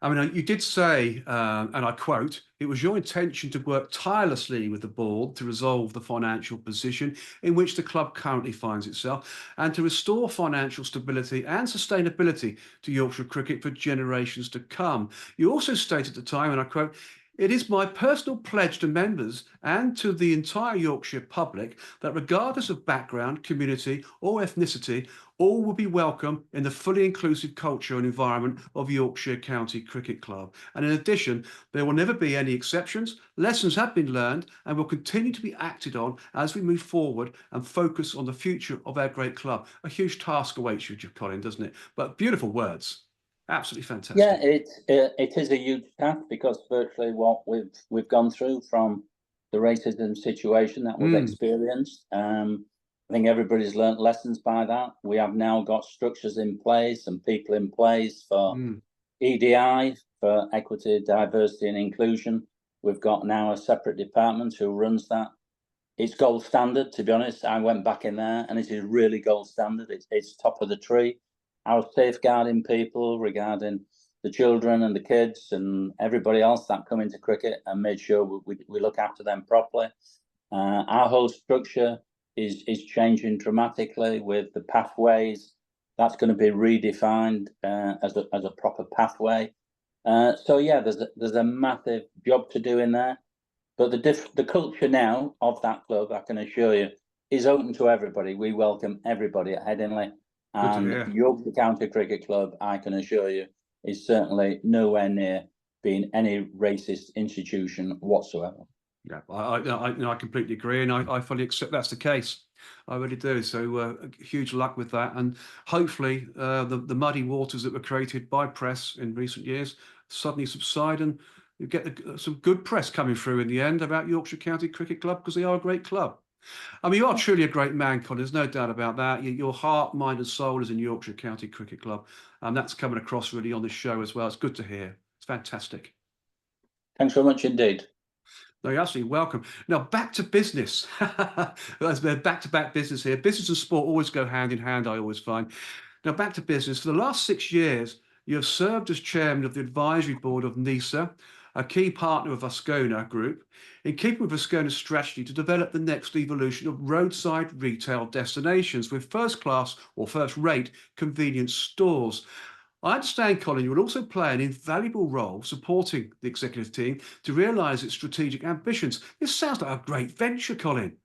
I mean, you did say, and I quote, it was your intention to work tirelessly with the board to resolve the financial position in which the club currently finds itself and to restore financial stability and sustainability to Yorkshire cricket for generations to come. You also stated at the time, and I quote, it is my personal pledge to members and to the entire Yorkshire public that regardless of background, community or ethnicity, all will be welcome in the fully inclusive culture and environment of Yorkshire County Cricket Club. And in addition, there will never be any exceptions. Lessons have been learned and will continue to be acted on as we move forward and focus on the future of our great club. A huge task awaits you, Colin, doesn't it? But beautiful words. Absolutely fantastic. Yeah, it is a huge task because virtually what we've gone through from the racism situation that we've experienced. I think everybody's learnt lessons by that. We have now got structures in place and people in place for EDI, for equity, diversity and inclusion. We've got now a separate department who runs that. It's gold standard, to be honest. I went back in there and it is really gold standard. It's top of the tree. Our safeguarding people regarding the children and the kids and everybody else that come into cricket and made sure we look after them properly. Our whole structure is changing dramatically with the pathways. That's going to be redefined as a proper pathway. So yeah, there's a massive job to do in there. But the culture now of that club, I can assure you, is open to everybody. We welcome everybody at Headingley. And Yorkshire County Cricket Club, I can assure you, is certainly nowhere near being any racist institution whatsoever. Yeah, I completely agree, and I fully accept that's the case. I really do. So huge luck with that, and hopefully the muddy waters that were created by press in recent years suddenly subside, and you get some good press coming through in the end about Yorkshire County Cricket Club because they are a great club. I mean, you are truly a great man, Colin. There's no doubt about that. Your heart, mind, and soul is in Yorkshire County Cricket Club, and that's coming across really on this show as well. It's good to hear. It's fantastic. Thanks very much indeed. No, you're absolutely welcome. Now, back to business. There's back-to-back business here. Business and sport always go hand in hand, I always find. Now, back to business. For the last 6 years, you have served as chairman of the advisory board of NISA, a key partner of Ascona Group, in keeping with Ascona's strategy to develop the next evolution of roadside retail destinations with first-class or first-rate convenience stores. I understand, Colin, you will also play an invaluable role supporting the executive team to realise its strategic ambitions. This sounds like a great venture, Colin.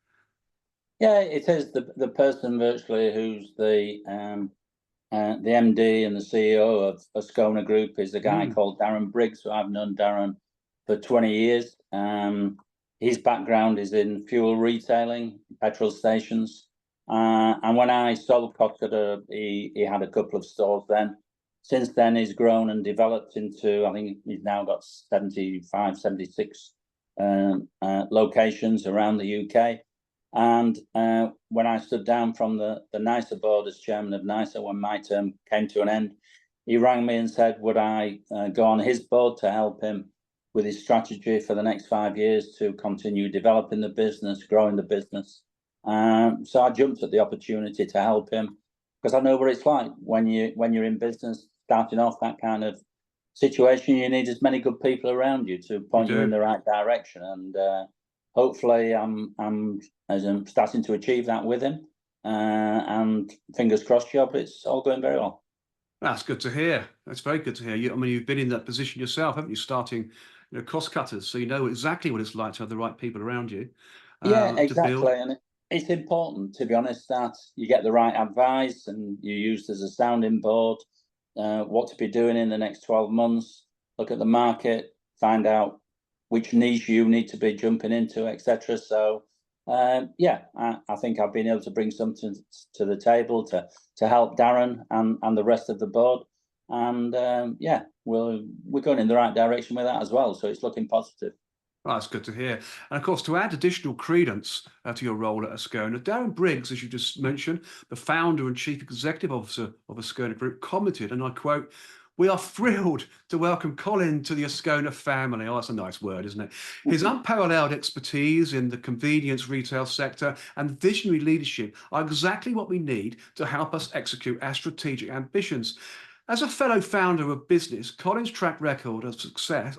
Yeah, it is. The person virtually who's the MD and the CEO of Ascona Group is a guy called Darren Briggs. So I've known Darren for 20 years. His background is in fuel retailing, petrol stations. And when I sold Cockcutter, he had a couple of stores then. Since then, he's grown and developed into, I think he's now got 75, 76 locations around the UK. And when I stood down from the NISA board as chairman of NISA, when my term came to an end, he rang me and said, would I go on his board to help him with his strategy for the next 5 years to continue developing the business, growing the business. So I jumped at the opportunity to help him, because I know what it's like when you're in business, starting off that kind of situation. You need as many good people around you to point you in the right direction. And hopefully I'm starting to achieve that with him, and fingers crossed, job, it's all going very well. That's good to hear. That's very good to hear. You've been in that position yourself, haven't you? Starting, cost cutters, so you know exactly what it's like to have the right people around you. Yeah, exactly. And it's important, to be honest, that you get the right advice and you're used as a sounding board, what to be doing in the next 12 months, look at the market, find out which niche you need to be jumping into, etc. So, yeah, I think I've been able to bring something to the table to help Darren and the rest of the board. And yeah, we're going in the right direction with that as well. So it's looking positive. Oh, that's good to hear. And of course, to add additional credence to your role at Ascona, Darren Briggs, as you just mentioned, the founder and chief executive officer of Ascona Group, commented, and I quote, "We are thrilled to welcome Colin to the Ascona family." Oh, that's a nice word, isn't it? His unparalleled expertise in the convenience retail sector and visionary leadership are exactly what we need to help us execute our strategic ambitions. As a fellow founder of a business, Colin's track record of success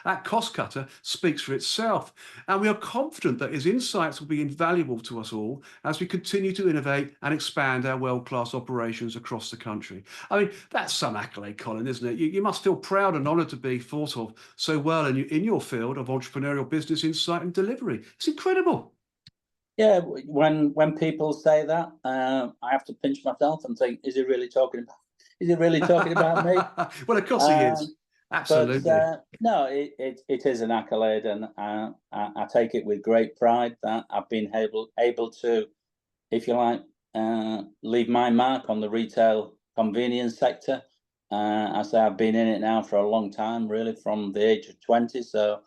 at Cost Cutter speaks for itself, and we are confident that his insights will be invaluable to us all as we continue to innovate and expand our world-class operations across the country. I mean, that's some accolade, Colin, isn't it? You must feel proud and honoured to be thought of so well in your field of entrepreneurial business insight and delivery. It's incredible. Yeah, when people say that, I have to pinch myself and think, is he really talking about? Is he really talking about me? Well, of course he is. Absolutely. But no, it is an accolade, and I take it with great pride that I've been able to, if you like, leave my mark on the retail convenience sector. I say I've been in it now for a long time, really, from the age of 20. So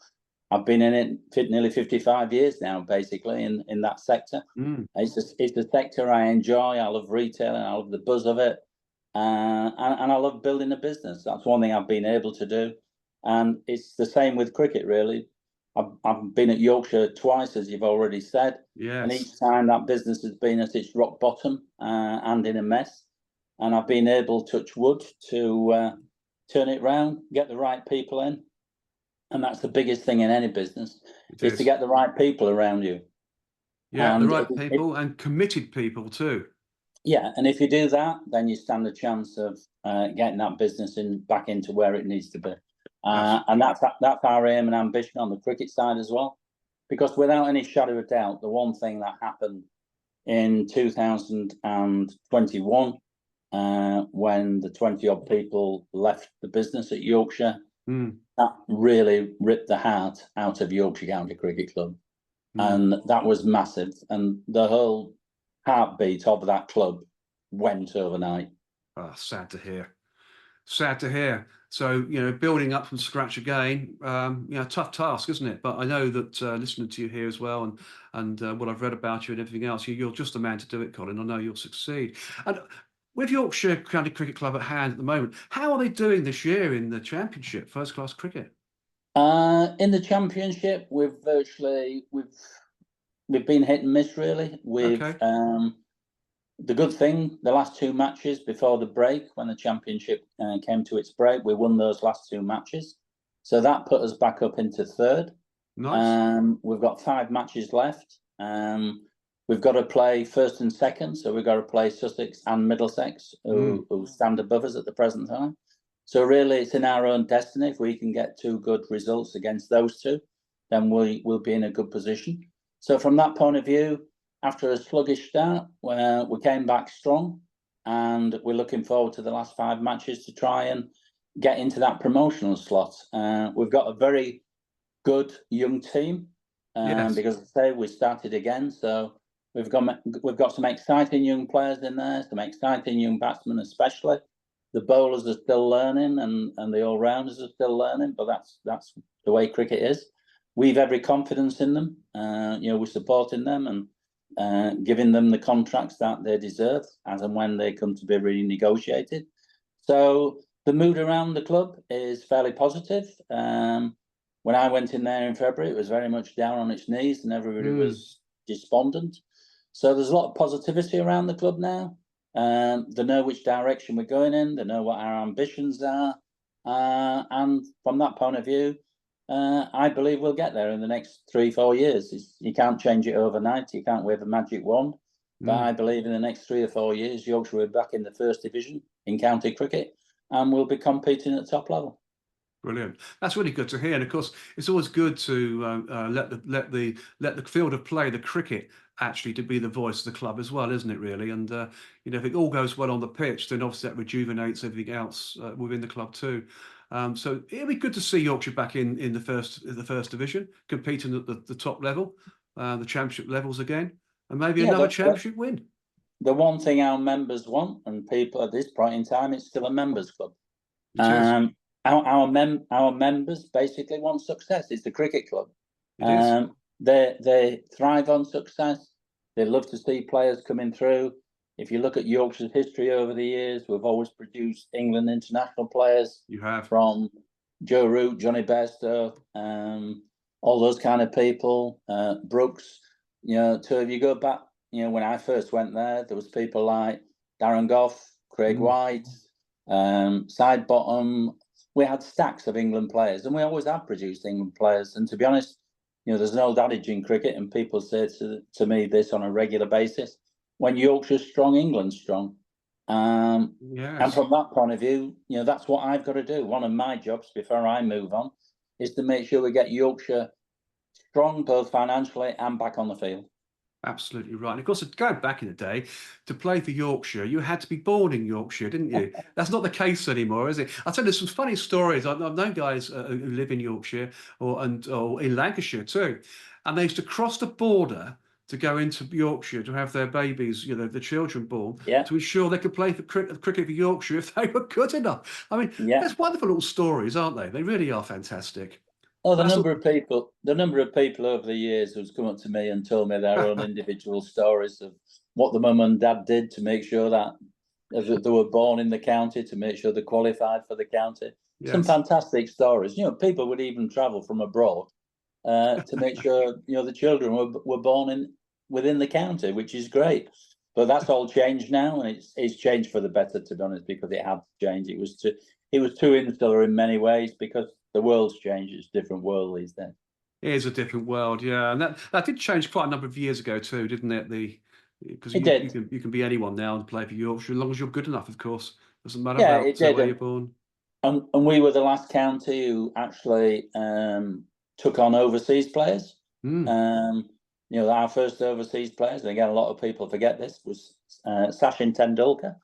I've been in it nearly 55 years now, basically, in that sector. It's a sector I enjoy. I love retailing. I love the buzz of it. And I love building a business. That's one thing I've been able to do. And it's the same with cricket, really. I've been at Yorkshire twice, as you've already said. Yes. And each time that business has been at its rock bottom and in a mess. And I've been able, touch wood, to turn it round, get the right people in. And that's the biggest thing in any business, is to get the right people around you. Yeah, and the right people and committed people too. Yeah, and if you do that, then you stand a chance of getting that business back into where it needs to be. And that's our aim and ambition on the cricket side as well. Because without any shadow of doubt, the one thing that happened in 2021, when the 20-odd people left the business at Yorkshire, that really ripped the heart out of Yorkshire County Cricket Club. And that was massive. And the whole heartbeat of that club went overnight. Oh, sad to hear. Sad to hear. So, building up from scratch again, tough task, isn't it? But I know that listening to you here as well and what I've read about you and everything else, you're just the man to do it, Colin. I know you'll succeed. And with Yorkshire County Cricket Club at hand at the moment, how are they doing this year in the Championship, first class cricket? In the Championship, we've been hit and miss, really. the good thing, the last 2 matches before the break, when the championship came to its break, we won those last 2 matches. So that put us back up into 3rd. Nice. We've got 5 matches left. We've got to play 1st and 2nd. So we've got to play Sussex and Middlesex, who stand above us at the present time. So really, it's in our own destiny. If we can get 2 good results against those 2, then we'll be in a good position. So from that point of view, after a sluggish start, we came back strong, and we're looking forward to the last 5 matches to try and get into that promotional slot. We've got a very good young team, because as I say, we started again. So we've got some exciting young players in there, some exciting young batsmen especially. The bowlers are still learning, and the all-rounders are still learning, but that's the way cricket is. We've every confidence in them. We're supporting them and giving them the contracts that they deserve as and when they come to be renegotiated. So the mood around the club is fairly positive. When I went in there in February, it was very much down on its knees and everybody was despondent. So there's a lot of positivity around the club now. They know which direction we're going in. They know what our ambitions are. And from that point of view, I believe we'll get there in the next 3-4 years. You can't change it overnight. You can't wave a magic wand. But I believe in the next 3 or 4 years, Yorkshire will be back in the 1st division in county cricket, and we'll be competing at the top level. Brilliant. That's really good to hear. And of course, it's always good to let the field of play, the cricket, actually to be the voice of the club as well, isn't it? Really. And if it all goes well on the pitch, then obviously that rejuvenates everything else within the club too. So it'll be good to see Yorkshire back in the first division, competing at the top level, the championship levels again, and maybe another championship win. The one thing our members want, and people at this point in time, it's still a members club. Our members basically want success. It's a cricket club. They thrive on success. They love to see players coming through. If you look at Yorkshire's history over the years, we've always produced England international players. You have. From Joe Root, Johnny Bairstow, all those kind of people. Brooks. So if you go back, when I first went there was people like Darren Gough, Craig White, Sidebottom. We had stacks of England players, and we always have produced England players. And to be honest, there's an old adage in cricket, and people say to me this on a regular basis: when Yorkshire's strong, England's strong. And from that point of view, that's what I've got to do. One of my jobs before I move on is to make sure we get Yorkshire strong, both financially and back on the field. Absolutely right. And of course, going back in the day, to play for Yorkshire, you had to be born in Yorkshire, didn't you? That's not the case anymore, is it? I'll tell you some funny stories. I've known guys who live in Yorkshire or in Lancashire too, and they used to cross the border to go into Yorkshire to have their babies, the children born, to ensure they could play for cricket for Yorkshire if they were good enough. I mean, there's wonderful little stories, aren't they? They really are fantastic. Oh, the number of people over the years who's come up to me and told me their own individual stories of what the mum and dad did to make sure that they were born in the county, to make sure they qualified for the county. Some fantastic stories. People would even travel from abroad to make sure the children were born within the county, which is great. But that's all changed now, and it's changed for the better, to be honest, because it had to change. It was too insular in many ways because the world's changed. It's a different world these days. It is a different world, yeah, and that did change quite a number of years ago too, didn't it? Because you can be anyone now and play for Yorkshire as long as you're good enough, of course. Doesn't matter about where you're born. And we were the last county who actually took on overseas players. Our first overseas players, and again, a lot of people forget this, was Sachin Tendulkar,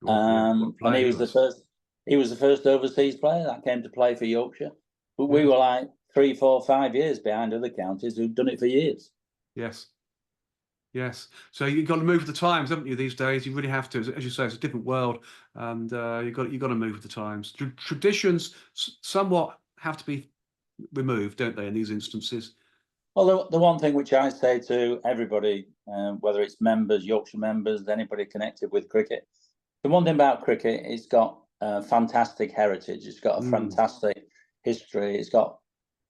and he was the first. He was the first overseas player that came to play for Yorkshire. But we were like 3, 4, 5 years behind other counties who'd done it for years. Yes. So you've got to move with the times, haven't you? These days, you really have to. As you say, it's a different world, and you've got to move with the times. Traditions somewhat have to be removed, don't they? In these instances. Well, the one thing which I say to everybody, whether it's members, Yorkshire members, anybody connected with cricket, the one thing about cricket, it's got fantastic heritage. It's got a fantastic history. It's got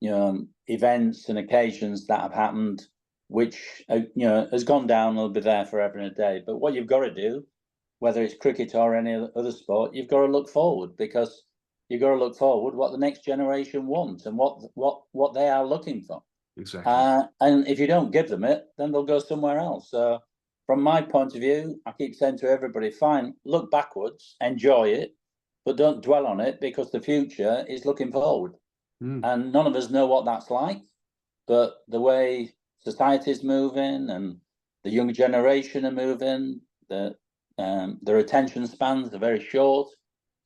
events and occasions that have happened which has gone down and will be there forever and a day. But what you've got to do, whether it's cricket or any other sport, you've got to look forward, because you've got to look forward what the next generation wants and what they are looking for. Exactly. And if you don't give them it, then they'll go somewhere else. So from my point of view, I keep saying to everybody, fine, look backwards, enjoy it, but don't dwell on it, because the future is looking forward. And none of us know what that's like, but the way society is moving and the younger generation are moving, their attention spans are very short.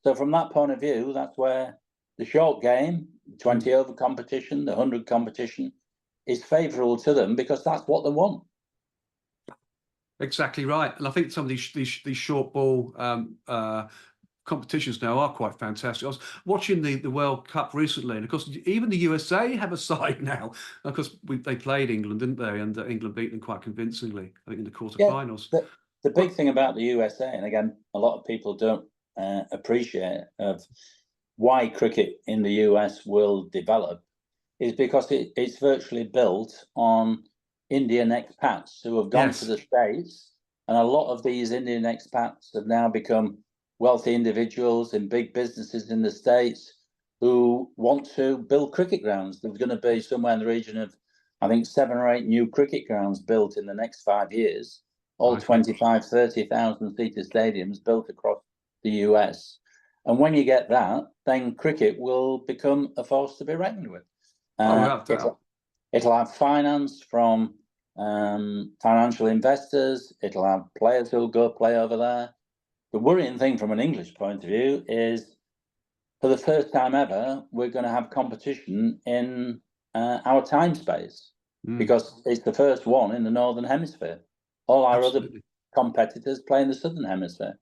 So from that point of view, that's where the short game, 20 over competition, the 100 competition, is favourable to them, because that's what they want. Exactly right. And I think some of these short ball competitions now are quite fantastic. I was watching the World Cup recently, and of course, even the USA have a side now. Of course, they played England, didn't they? And England beat them quite convincingly, I think, in the quarterfinals. Yeah, the big thing about the USA, and again, a lot of people don't appreciate of why cricket in the US will develop, is because it's virtually built on Indian expats who have gone to the States, and a lot of these Indian expats have now become wealthy individuals in big businesses in the States who want to build cricket grounds. There's going to be somewhere in the region of, I think, 7 or 8 new cricket grounds built in the next 5 years, all 25, 30,000 seater stadiums built across the US. And when you get that, then cricket will become a force to be reckoned with. It'll have finance from financial investors. It'll have players who'll go play over there. The worrying thing from an English point of view is, for the first time ever, we're going to have competition in our time space, because it's the first one in the Northern Hemisphere. All our other competitors play in the Southern Hemisphere.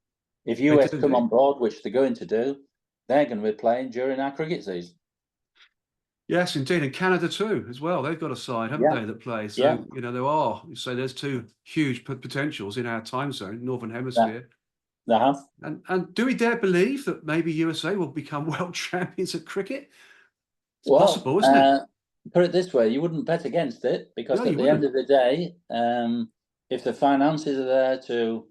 If US come on board, which they're going to do, they're going to be playing during our cricket season. Yes, indeed, and Canada too, as well. They've got a side, haven't they, that play? So there's two huge potentials in our time zone, Northern Hemisphere. They have. And do we dare believe that maybe USA will become world champions at cricket? It's possible, isn't it? Put it this way, you wouldn't bet against it, because at the end of the day, if the finances are there to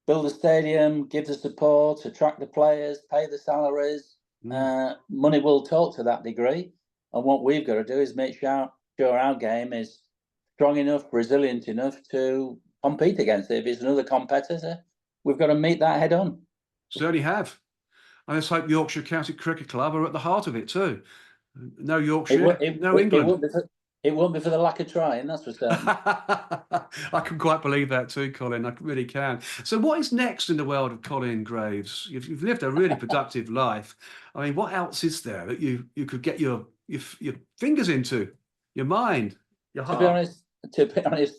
build a stadium, give the support, attract the players, pay the salaries, money will talk to that degree. And what we've got to do is make sure our game is strong enough, resilient enough to compete against it. If it's another competitor, we've got to meet that head on. Certainly have. I just hope Yorkshire County Cricket Club are at the heart of it too. No Yorkshire, no England. It won't be for the lack of trying, that's for certain. I can quite believe that too, Colin. I really can. So what is next in the world of Colin Graves? You've lived a really productive life. I mean, what else is there that you could get your fingers into, your mind, your heart? To be honest,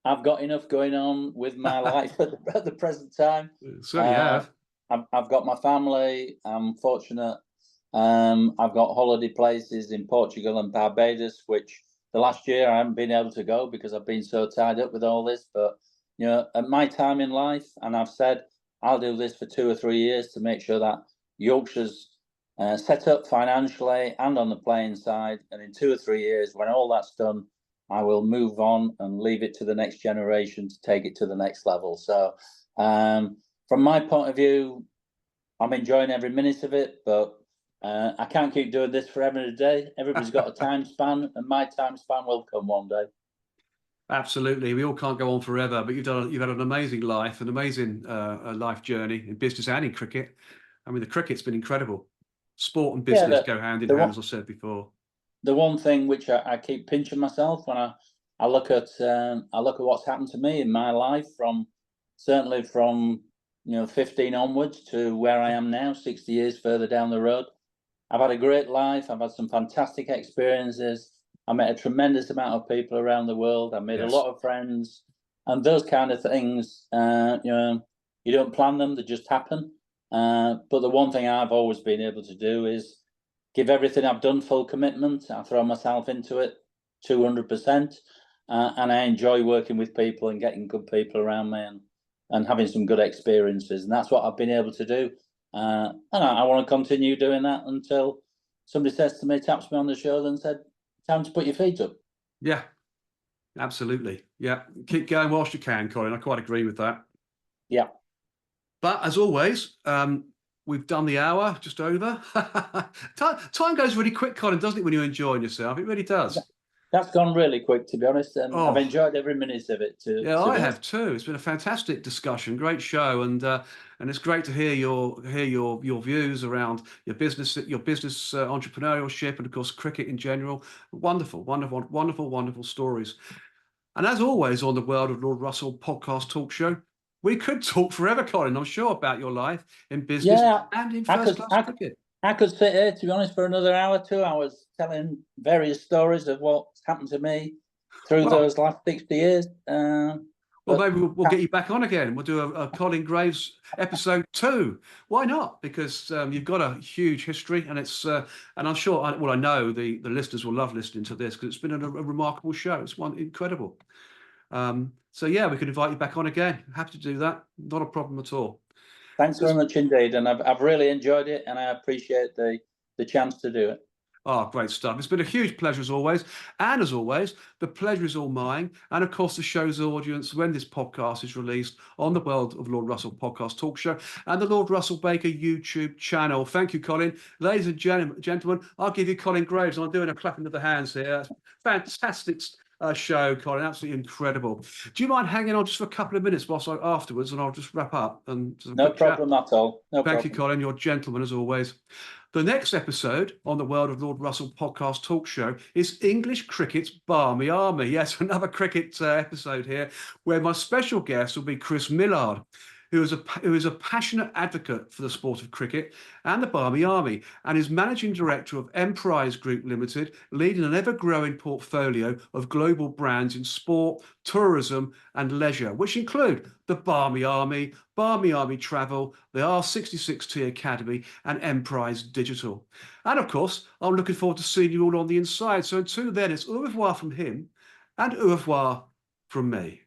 I've got enough going on with my life at the present time. Certainly have. I've got my family. I'm fortunate. I've got holiday places in Portugal and Barbados, which the last year I haven't been able to go because I've been so tied up with all this. But at my time in life, and I've said I'll do this for 2 or 3 years to make sure that Yorkshire's set up financially and on the playing side. And in 2 or 3 years, when all that's done, I will move on and leave it to the next generation to take it to the next level. So from my point of view, I'm enjoying every minute of it, but I can't keep doing this forever and a day. Everybody's got a time span, and my time span will come one day. Absolutely, we all can't go on forever, but you've had an amazing life, an amazing life journey in business and in cricket. I mean, the cricket's been incredible. Sport and business go hand in hand, as I said before. The one thing which I keep pinching myself when I look at what's happened to me in my life, certainly from 15 onwards to where I am now, 60 years further down the road. I've had a great life. I've had some fantastic experiences. I met a tremendous amount of people around the world. I made a lot of friends, and those kind of things, you don't plan them; they just happen. But the one thing I've always been able to do is give everything I've done full commitment. I throw myself into it 200%, and I enjoy working with people and getting good people around me and having some good experiences. And that's what I've been able to do. And I want to continue doing that until somebody says to me, taps me on the shoulder and said, time to put your feet up. Yeah. Absolutely. Yeah. Keep going whilst you can, Colin. I quite agree with that. Yeah. But as always, we've done the hour, just over. Time goes really quick, Colin, doesn't it, when you're enjoying yourself? It really does. That's gone really quick, to be honest, and Oh, I've enjoyed every minute of it. Yeah, I have too. It's been a fantastic discussion, great show, and it's great to hear your views around your business entrepreneurship, and of course cricket in general. Wonderful, wonderful, wonderful, wonderful stories. And as always on the World of Lord Russell podcast talk show, we could talk forever, Colin, I'm sure, about your life in business and in first-class cricket. I could sit here, to be honest, for another hour, 2 hours, telling various stories of what's happened to me through those last 60 years. Well, maybe we'll get you back on again. We'll do a Colin Graves episode 2. Why not? Because you've got a huge history, and it's and I'm sure, I know the listeners will love listening to this, because it's been a remarkable show. It's incredible. So yeah, we could invite you back on again. Happy to do that. Not a problem at all. Thanks very much indeed, and I've really enjoyed it, and I appreciate the chance to do it. Oh, great stuff. It's been a huge pleasure as always. And as always, the pleasure is all mine. And of course, the show's audience, when this podcast is released on the World of Lord Russell podcast talk show and the Lord Russell Baker YouTube channel. Thank you, Colin. Ladies and gentlemen, I'll give you Colin Graves. I'm doing a clapping of the hands here. Fantastic show, Colin. Absolutely incredible. Do you mind hanging on just for a couple of minutes afterwards, and I'll just wrap up? And no problem at all. Thank you, Colin. You're a gentleman as always. The next episode on the World of Lord Russell podcast talk show is English cricket's Barmy Army. Yes, another cricket episode here, where my special guest will be Chris Millard, who is a passionate advocate for the sport of cricket and the Barmy Army, and is managing director of Emprise Group Limited, leading an ever-growing portfolio of global brands in sport, tourism and leisure, which include the Barmy Army Travel, the R66T Academy and Emprise Digital. And of course, I'm looking forward to seeing you all on the inside. So until then, it's au revoir from him and au revoir from me.